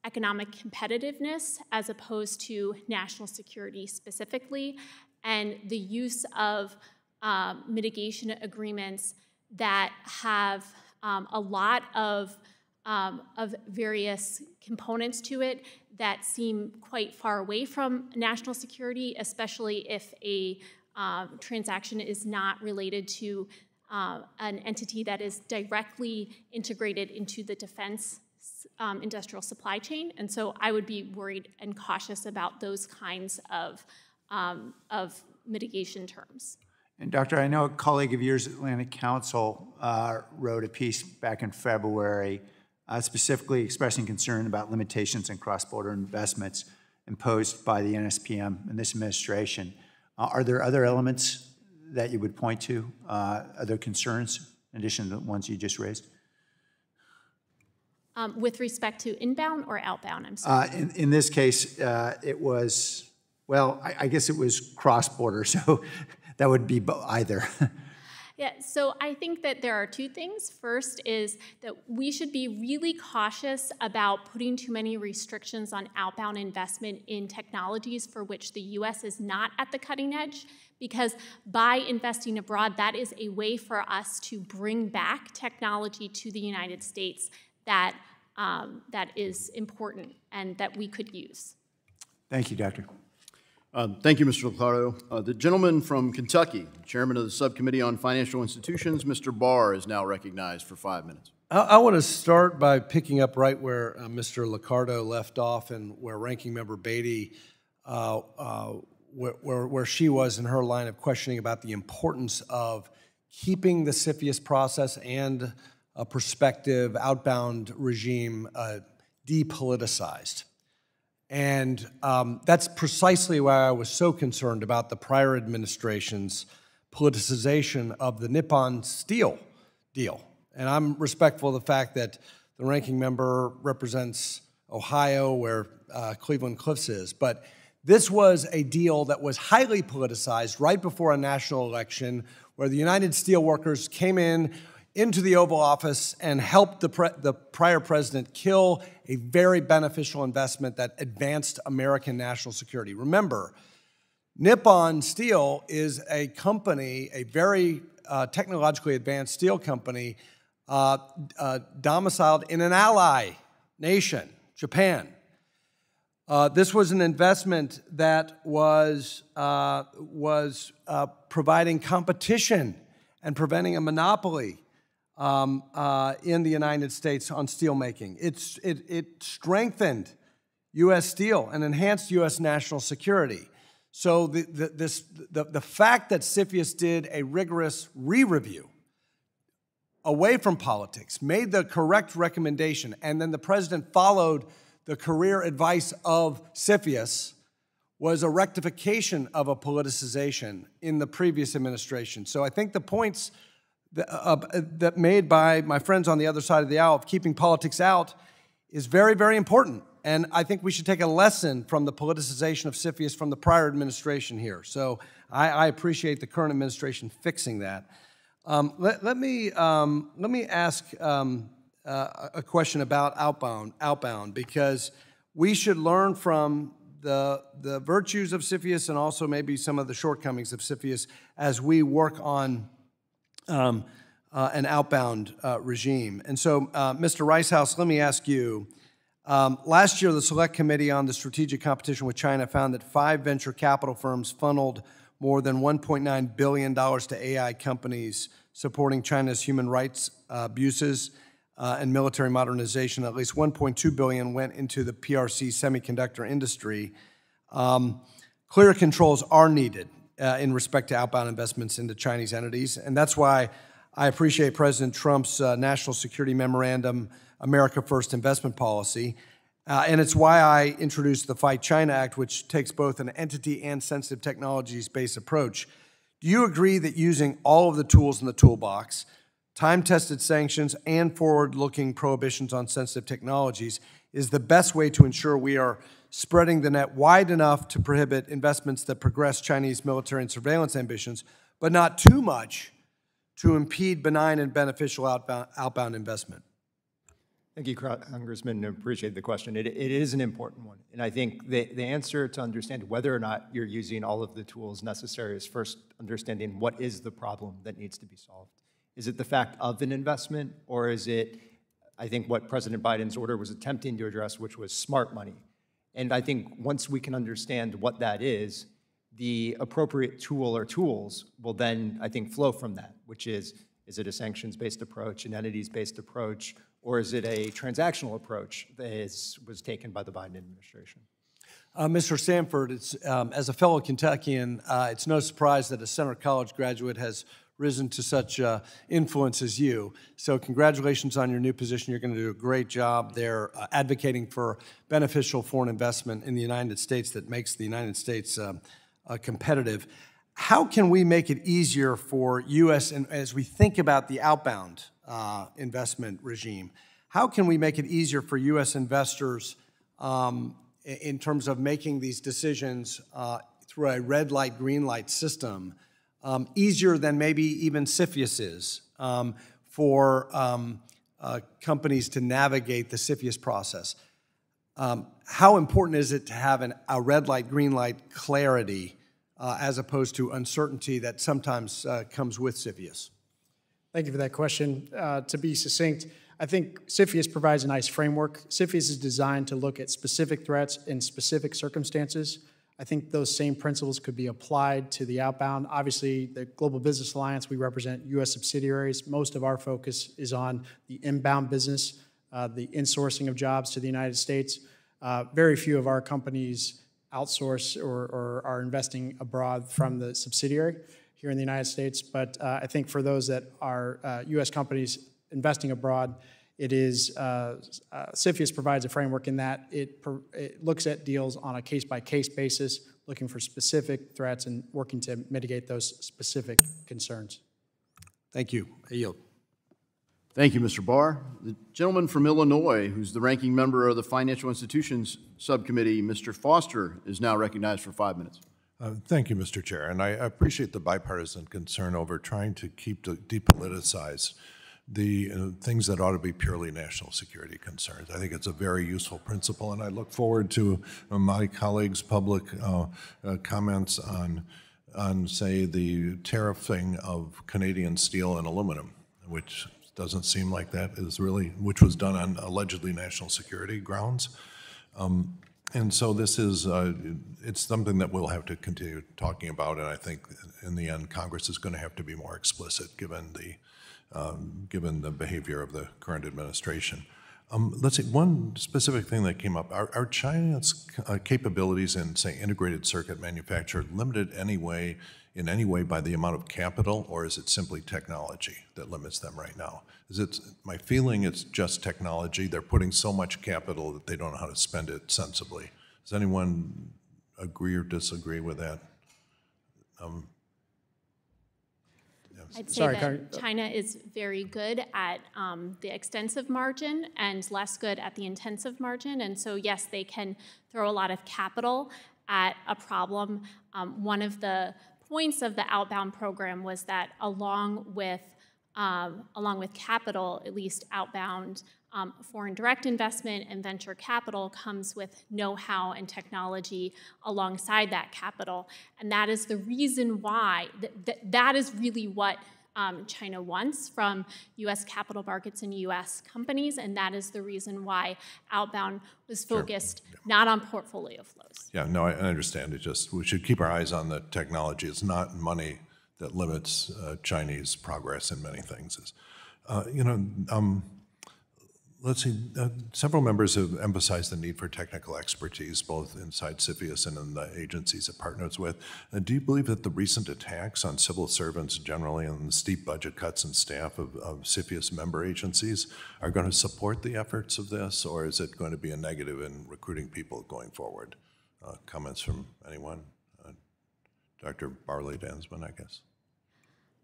economic competitiveness as opposed to national security specifically, and the use of mitigation agreements that have a lot of various components to it that seem quite far away from national security, especially if a transaction is not related to an entity that is directly integrated into the defense industrial supply chain. And so I would be worried and cautious about those kinds of mitigation terms. And Doctor, I know a colleague of yours at Atlantic Council wrote a piece back in February specifically expressing concern about limitations on cross-border investments imposed by the NSPM and this administration. Are there other elements that you would point to, other concerns, in addition to the ones you just raised? With respect to inbound or outbound, I'm sorry? In this case, it was, well, I guess it was cross-border, so that would be either. Yeah, so I think that there are two things. First is that we should be really cautious about putting too many restrictions on outbound investment in technologies for which the U.S. is not at the cutting edge, because by investing abroad, that is a way for us to bring back technology to the United States that, that is important and that we could use. Thank you, Doctor. Thank you, Mr. Locaro. The gentleman from Kentucky, Chairman of the Subcommittee on Financial Institutions, Mr. Barr, is now recognized for 5 minutes. I want to start by picking up right where Mr. Liccardo left off and where Ranking Member Beatty, where she was in her line of questioning about the importance of keeping the CFIUS process and a prospective outbound regime depoliticized. And that's precisely why I was so concerned about the prior administration's politicization of the Nippon Steel deal. And I'm respectful of the fact that the ranking member represents Ohio, where Cleveland Cliffs is. But this was a deal that was highly politicized right before a national election, where the United Steelworkers came into the Oval Office and helped the prior president kill a very beneficial investment that advanced American national security. Remember, Nippon Steel is a company, a very technologically advanced steel company, domiciled in an ally nation, Japan. This was an investment that was providing competition and preventing a monopoly in the United States on steelmaking. It strengthened U.S. steel and enhanced U.S. national security. So the fact that CFIUS did a rigorous re-review away from politics, made the correct recommendation, and then the president followed the career advice of CFIUS, was a rectification of a politicization in the previous administration. So I think the points that made by my friends on the other side of the aisle of keeping politics out is very, very important. And I think we should take a lesson from the politicization of CFIUS from the prior administration here. So I appreciate the current administration fixing that. Let me ask a question about outbound, because we should learn from the virtues of CFIUS and also maybe some of the shortcomings of CFIUS as we work on an outbound regime. And so, Mr. Reissaus, let me ask you, last year the Select Committee on the Strategic Competition with China found that 5 venture capital firms funneled more than $1.9 billion to AI companies supporting China's human rights abuses and military modernization. At least $1.2 billion went into the PRC semiconductor industry. Clear controls are needed in respect to outbound investments into Chinese entities, and that's why I appreciate President Trump's National Security Memorandum, America First investment policy, and it's why I introduced the Fight China Act, which takes both an entity and sensitive technologies-based approach. Do you agree that using all of the tools in the toolbox, time-tested sanctions and forward-looking prohibitions on sensitive technologies, is the best way to ensure we are spreading the net wide enough to prohibit investments that progress Chinese military and surveillance ambitions, but not too much to impede benign and beneficial outbound investment? Thank you, Congressman. I appreciate the question. It is an important one. And I think the answer to understand whether or not you're using all of the tools necessary is first understanding what is the problem that needs to be solved. Is it the fact of an investment, or is it, I think, what President Biden's order was attempting to address, which was smart money? And I think once we can understand what that is, the appropriate tool or tools will then, I think, flow from that, which is it a sanctions-based approach, an entities-based approach, or is it a transactional approach that was taken by the Biden administration? Mr. Samford, as a fellow Kentuckian, it's no surprise that a Centre College graduate has risen to such influence as you. So congratulations on your new position. You're going to do a great job there advocating for beneficial foreign investment in the United States that makes the United States competitive. How can we make it easier for U.S., and as we think about the outbound investment regime, how can we make it easier for U.S. investors in terms of making these decisions through a red light, green light system, easier than maybe even CFIUS is for companies to navigate the CFIUS process? How important is it to have a red light, green light clarity as opposed to uncertainty that sometimes comes with CFIUS? Thank you for that question. To be succinct, I think CFIUS provides a nice framework. CFIUS is designed to look at specific threats in specific circumstances. I think those same principles could be applied to the outbound. Obviously, the Global Business Alliance, we represent U.S. subsidiaries. Most of our focus is on the inbound business, the insourcing of jobs to the United States. Very few of our companies outsource or are investing abroad from the subsidiary here in the United States. But I think for those that are U.S. companies investing abroad, it is CFIUS provides a framework in that it looks at deals on a case-by-case basis, looking for specific threats and working to mitigate those specific concerns. Thank you. I yield. Thank you, Mr. Barr. The gentleman from Illinois, who's the ranking member of the Financial Institutions Subcommittee, Mr. Foster, is now recognized for 5 minutes. Thank you, Mr. Chair, and I appreciate the bipartisan concern over trying to depoliticize the things that ought to be purely national security concerns. I think it's a very useful principle, and I look forward to my colleagues' public comments on, say, the tariffing of Canadian steel and aluminum, which doesn't seem like that is really, which was done on allegedly national security grounds. And so this is, it's something that we'll have to continue talking about, and I think in the end, Congress is going to have to be more explicit given the behavior of the current administration. Let's see, one specific thing that came up, are China's capabilities in, say, integrated circuit manufacture limited in any way by the amount of capital, or is it simply technology that limits them right now? My feeling it's just technology. They're putting so much capital that they don't know how to spend it sensibly. Does anyone agree or disagree with that? I'd say that China is very good at the extensive margin and less good at the intensive margin. And so, yes, they can throw a lot of capital at a problem. One of the points of the outbound program was that along with capital, at least outbound foreign direct investment and venture capital comes with know-how and technology alongside that capital. And that is the reason why, that is really what China wants from U.S. capital markets and U.S. companies, and that is the reason why outbound was focused not on portfolio flows. Yeah, no, I understand. It just, we should keep our eyes on the technology. It's not money that limits Chinese progress in many things. Let's see, several members have emphasized the need for technical expertise, both inside CFIUS and in the agencies it partners with. Do you believe that the recent attacks on civil servants generally and the steep budget cuts and staff of CFIUS member agencies are going to support the efforts of this, or is it going to be a negative in recruiting people going forward? Comments from anyone? Dr. Bauerle, Danzman, I guess.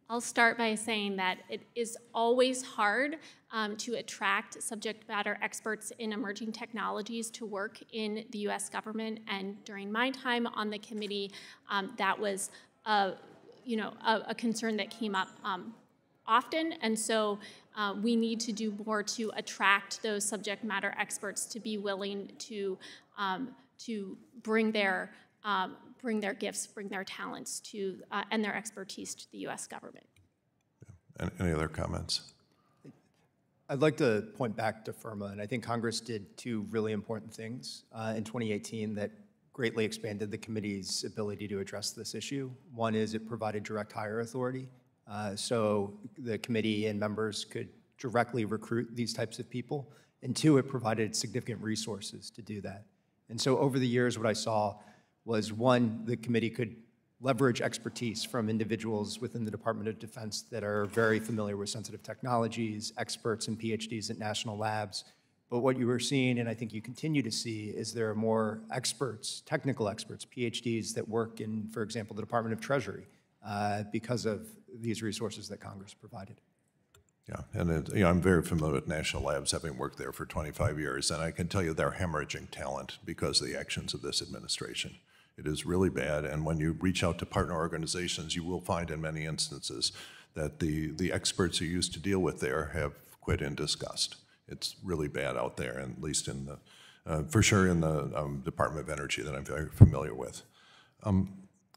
I'll start by saying that it is always hard to attract subject matter experts in emerging technologies to work in the U.S. government. And during my time on the committee, that was a concern that came up often. And so we need to do more to attract those subject matter experts to be willing to bring their gifts, bring their talents to, and their expertise to the U.S. government. Yeah. Any other comments? I'd like to point back to FIRMA, and I think Congress did two really important things in 2018 that greatly expanded the committee's ability to address this issue. One is it provided direct hire authority, so the committee and members could directly recruit these types of people. And two, it provided significant resources to do that. And so over the years, what I saw was, one, the committee could leverage expertise from individuals within the Department of Defense that are very familiar with sensitive technologies, experts and PhDs at national labs. But what you were seeing, and I think you continue to see, is there are more experts, technical experts, PhDs that work in, for example, the Department of Treasury because of these resources that Congress provided. Yeah, and I'm very familiar with national labs, having worked there for 25 years, and I can tell you they're hemorrhaging talent because of the actions of this administration. It is really bad, and when you reach out to partner organizations, you will find in many instances that the experts who used to deal with there have quit in disgust. It's really bad out there, at least in the, for sure in the Department of Energy that I'm very familiar with.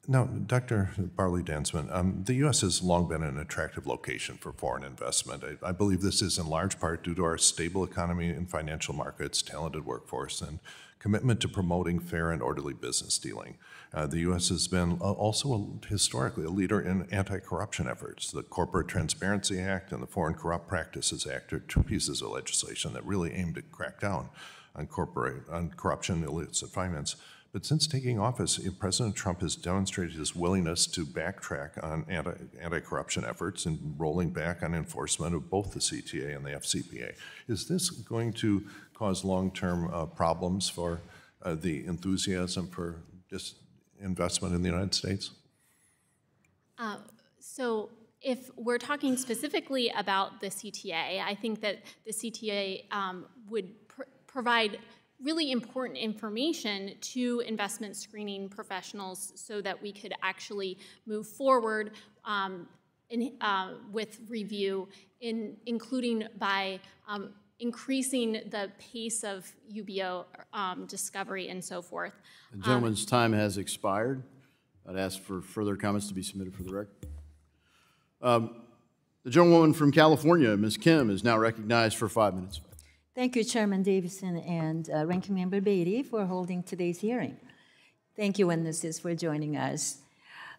Now, Dr. Bauerle, Danzman, the U.S. has long been an attractive location for foreign investment. I believe this is in large part due to our stable economy and financial markets, talented workforce, and commitment to promoting fair and orderly business dealing. The U.S. has been also historically a leader in anti-corruption efforts. The Corporate Transparency Act and the Foreign Corrupt Practices Act are two pieces of legislation that really aim to crack down on corruption, illicit finance. But since taking office, President Trump has demonstrated his willingness to backtrack on anti-corruption efforts and rolling back on enforcement of both the CTA and the FCPA. Is this going to cause long-term problems for the enthusiasm for just investment in the United States? So if we're talking specifically about the CTA, I think that the CTA would provide really important information to investment screening professionals so that we could actually move forward with review, including by increasing the pace of UBO discovery and so forth. The gentleman's time has expired. I'd ask for further comments to be submitted for the record. The gentlewoman from California, Ms. Kim, is now recognized for 5 minutes. Thank you, Chairman Davidson and Ranking Member Beatty, for holding today's hearing. Thank you, witnesses, for joining us.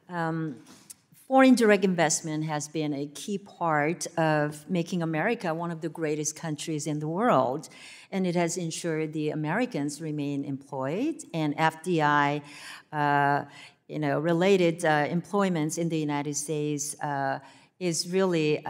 Foreign direct investment has been a key part of making America one of the greatest countries in the world, and it has ensured the Americans remain employed, and FDI, related employments in the United States is really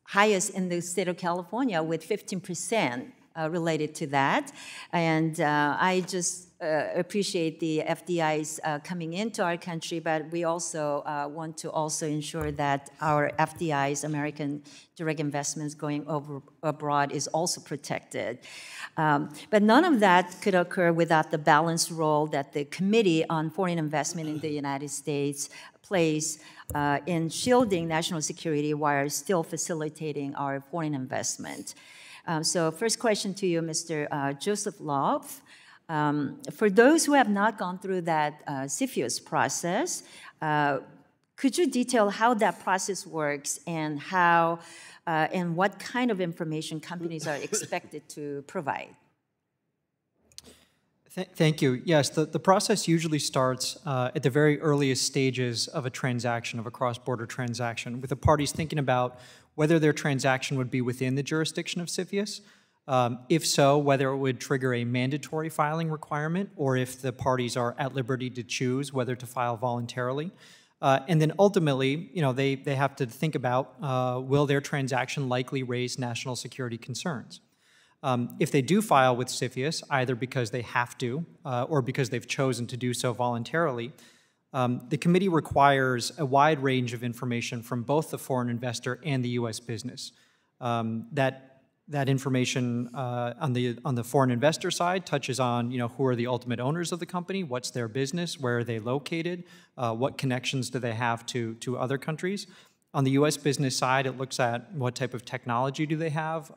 highest in the state of California, with 15% related to that. And I just appreciate the FDIs coming into our country, but we also want to also ensure that our FDIs, American direct investments going over abroad, is also protected. But none of that could occur without the balanced role that the Committee on Foreign Investment in the United States plays in shielding national security while still facilitating our foreign investment. So first question to you, Mr. Joseloff. For those who have not gone through that CFIUS process, could you detail how that process works and how and what kind of information companies are expected to provide? Thank you. Yes, the process usually starts at the very earliest stages of a transaction, of a cross-border transaction, with the parties thinking about whether their transaction would be within the jurisdiction of CFIUS. If so, whether it would trigger a mandatory filing requirement, or if the parties are at liberty to choose whether to file voluntarily. And then ultimately, they have to think about, will their transaction likely raise national security concerns? If they do file with CFIUS, either because they have to or because they've chosen to do so voluntarily, the committee requires a wide range of information from both the foreign investor and the U.S. business. That information on the foreign investor side touches on, who are the ultimate owners of the company, what's their business, where are they located, what connections do they have to other countries. On the U.S. business side, it looks at what type of technology do they have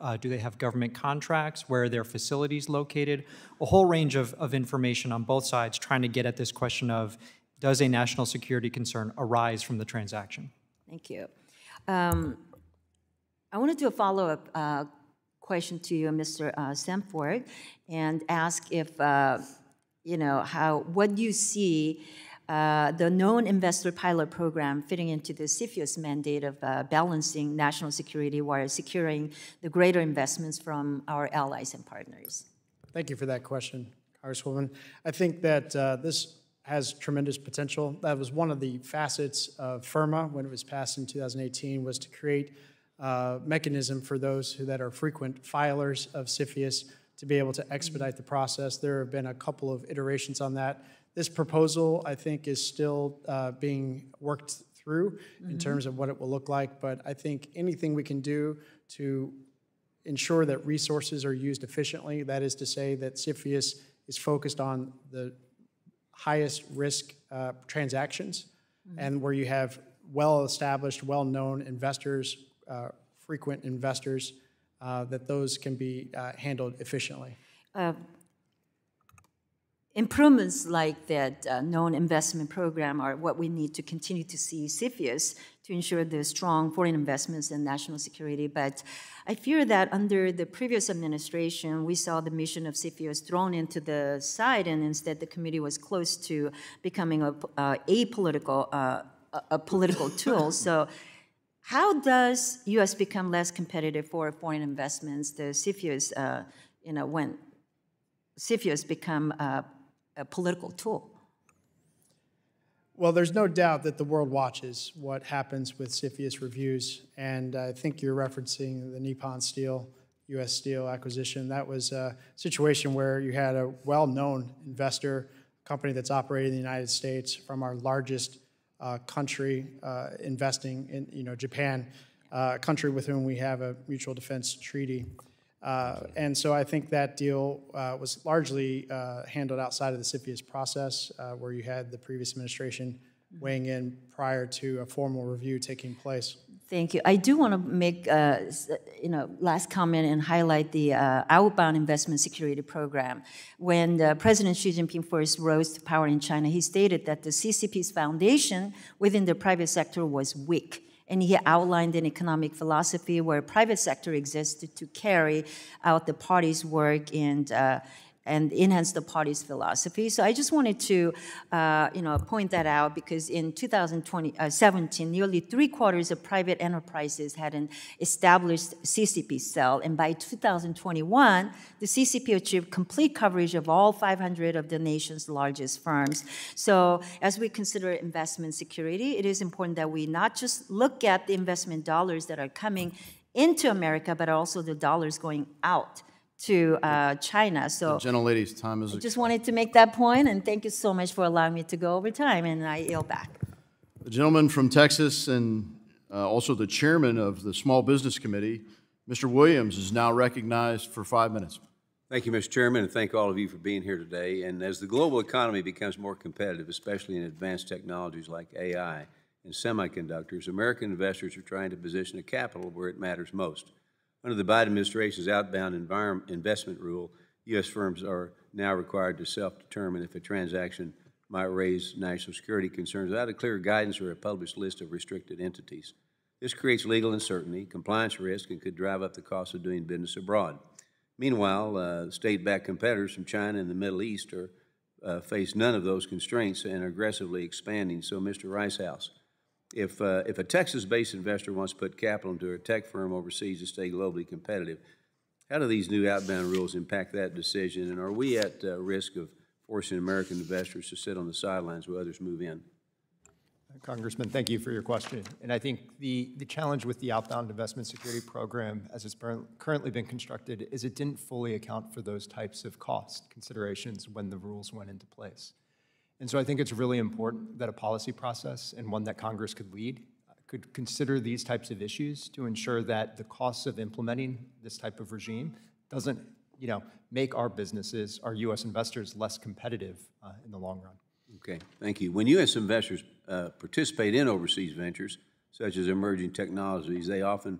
government contracts, where are their facilities located, a whole range of information on both sides trying to get at this question of, does a national security concern arise from the transaction? Thank you. I want to do a follow-up question to you, Mr. Samford, and ask if, what do you see the known investor pilot program fitting into the CFIUS mandate of balancing national security while securing the greater investments from our allies and partners? Thank you for that question, Congresswoman. I think that this has tremendous potential. That was one of the facets of FIRMA when it was passed in 2018, was to create a mechanism for those that are frequent filers of CFIUS to be able to expedite the process. There have been a couple of iterations on that. This proposal, I think, is still being worked through in terms of what it will look like, but I think anything we can do to ensure that resources are used efficiently, that is to say that CFIUS is focused on the highest risk transactions and where you have well-established, well-known investors, frequent investors, that those can be handled efficiently. Improvements like that known investment program are what we need to continue to see CFIUS to ensure the strong foreign investments and national security. But I fear that under the previous administration, we saw the mission of CFIUS thrown into the side, and instead the committee was close to becoming a political tool. So how does U.S. become less competitive for foreign investments? The CFIUS, when CFIUS become a political tool? Well, there's no doubt that the world watches what happens with CFIUS reviews, and I think you're referencing the Nippon Steel, U.S. Steel acquisition. That was a situation where you had a well-known investor, company that's operating in the United States, from our largest country investing in, Japan, a country with whom we have a mutual defense treaty. And so I think that deal was largely handled outside of the CFIUS process, where you had the previous administration weighing in prior to a formal review taking place. Thank you. I do want to make, last comment and highlight the outbound investment security program. When President Xi Jinping first rose to power in China, he stated that the CCP's foundation within the private sector was weak. And he outlined an economic philosophy where private sector existed to carry out the party's work and enhance the party's philosophy. So I just wanted to, point that out, because in 2017, nearly 3/4 of private enterprises had an established CCP cell, and by 2021, the CCP achieved complete coverage of all 500 of the nation's largest firms. So as we consider investment security, it is important that we not just look at the investment dollars that are coming into America, but also the dollars going out to China. So, Gentlelady's time is. I just wanted to make that point, and thank you so much for allowing me to go over time, and I yield back. The gentleman from Texas and also the chairman of the Small Business Committee, Mr. Williams, is now recognized for 5 minutes. Thank you, Mr. Chairman, and thank all of you for being here today. And as the global economy becomes more competitive, especially in advanced technologies like AI and semiconductors, American investors are trying to position a capital where it matters most. Under the Biden administration's outbound investment rule, U.S. firms are now required to self-determine if a transaction might raise national security concerns without a clear guidance or a published list of restricted entities. This creates legal uncertainty, compliance risk, and could drive up the cost of doing business abroad. Meanwhile, state-backed competitors from China and the Middle East face none of those constraints and are aggressively expanding. So, Mr. Reissaus, if a Texas-based investor wants to put capital into a tech firm overseas to stay globally competitive, how do these new outbound rules impact that decision? And are we at risk of forcing American investors to sit on the sidelines while others move in? Congressman, thank you for your question. And I think the challenge with the outbound investment security program, as it's currently been constructed, is it didn't fully account for those types of cost considerations when the rules went into place. And so I think it's really important that a policy process, and one that Congress could lead, could consider these types of issues to ensure that the costs of implementing this type of regime doesn't, make our businesses, our U.S. investors, less competitive in the long run. Okay, thank you. When U.S. investors participate in overseas ventures, such as emerging technologies, they often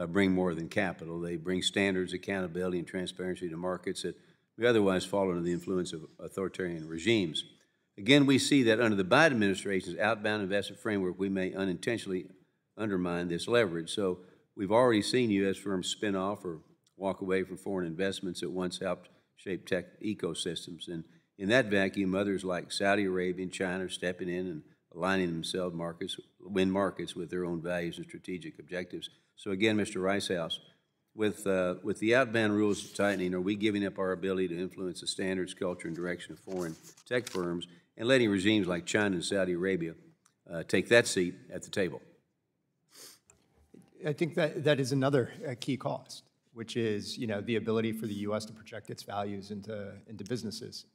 bring more than capital. They bring standards, accountability, and transparency to markets that we otherwise fall under the influence of authoritarian regimes. Again, we see that under the Biden administration's outbound investment framework, we may unintentionally undermine this leverage. So we've already seen U.S. firms spin off or walk away from foreign investments that once helped shape tech ecosystems. And in that vacuum, others like Saudi Arabia and China are stepping in and aligning themselves markets with their own values and strategic objectives. So again, Mr. Reissaus, With the outbound rules tightening, are we giving up our ability to influence the standards, culture, and direction of foreign tech firms and letting regimes like China and Saudi Arabia take that seat at the table? I think that is another key cost, which is the ability for the U.S. to project its values into businesses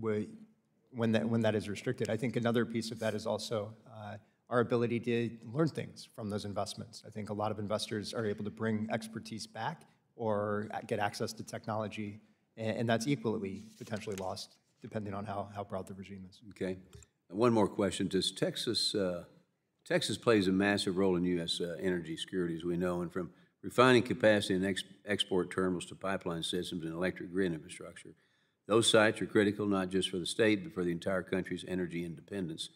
when that is restricted. I think another piece of that is also our ability to learn things from those investments. I think a lot of investors are able to bring expertise back or get access to technology, and that's equally potentially lost depending on how broad the regime is. Okay. One more question. Does Texas plays a massive role in U.S. energy security, as we know, and from refining capacity and export terminals to pipeline systems and electric grid infrastructure. Those sites are critical not just for the state, but for the entire country's energy independence.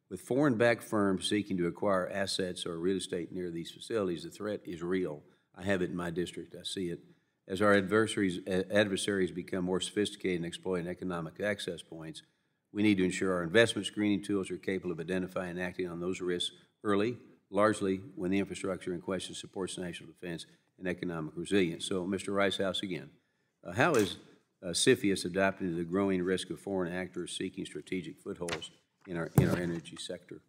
With foreign-backed firms seeking to acquire assets or real estate near these facilities, the threat is real. I have it in my district. I see it. As our adversaries become more sophisticated in exploiting economic access points, we need to ensure our investment screening tools are capable of identifying and acting on those risks early, largely when the infrastructure in question supports national defense and economic resilience. So, Mr. Reissaus, again, how is CFIUS adapting to the growing risk of foreign actors seeking strategic footholds in our energy sector?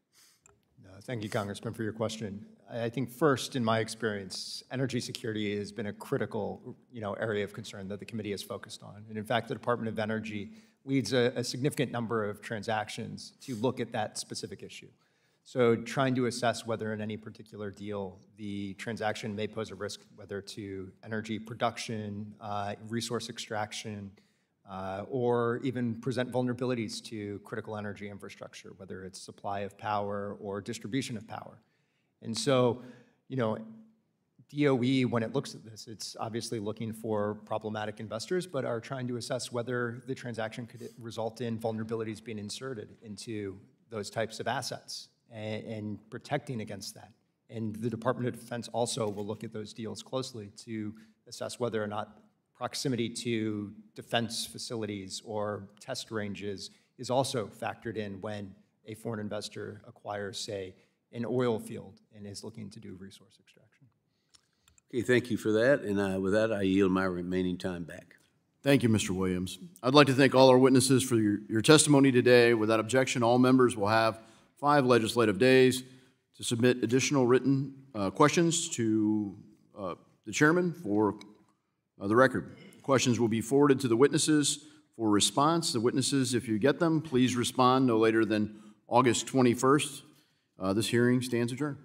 Thank you, Congressman, for your question. I think first, in my experience, energy security has been a critical area of concern that the committee has focused on. And in fact, the Department of Energy leads a significant number of transactions to look at that specific issue. So trying to assess whether in any particular deal the transaction may pose a risk, whether to energy production, resource extraction, or even present vulnerabilities to critical energy infrastructure, whether it's supply of power or distribution of power. And so, DOE, when it looks at this, it's obviously looking for problematic investors, but are trying to assess whether the transaction could result in vulnerabilities being inserted into those types of assets and protecting against that. And the Department of Defense also will look at those deals closely to assess whether or not proximity to defense facilities or test ranges is also factored in when a foreign investor acquires, say, an oil field and is looking to do resource extraction. Okay, thank you for that. And with that, I yield my remaining time back. Thank you, Mr. Williams. I'd like to thank all our witnesses for your testimony today. Without objection, all members will have 5 legislative days to submit additional written questions to the chairman for the record. Questions will be forwarded to the witnesses for response. The witnesses, if you get them, please respond no later than August 21st. This hearing stands adjourned.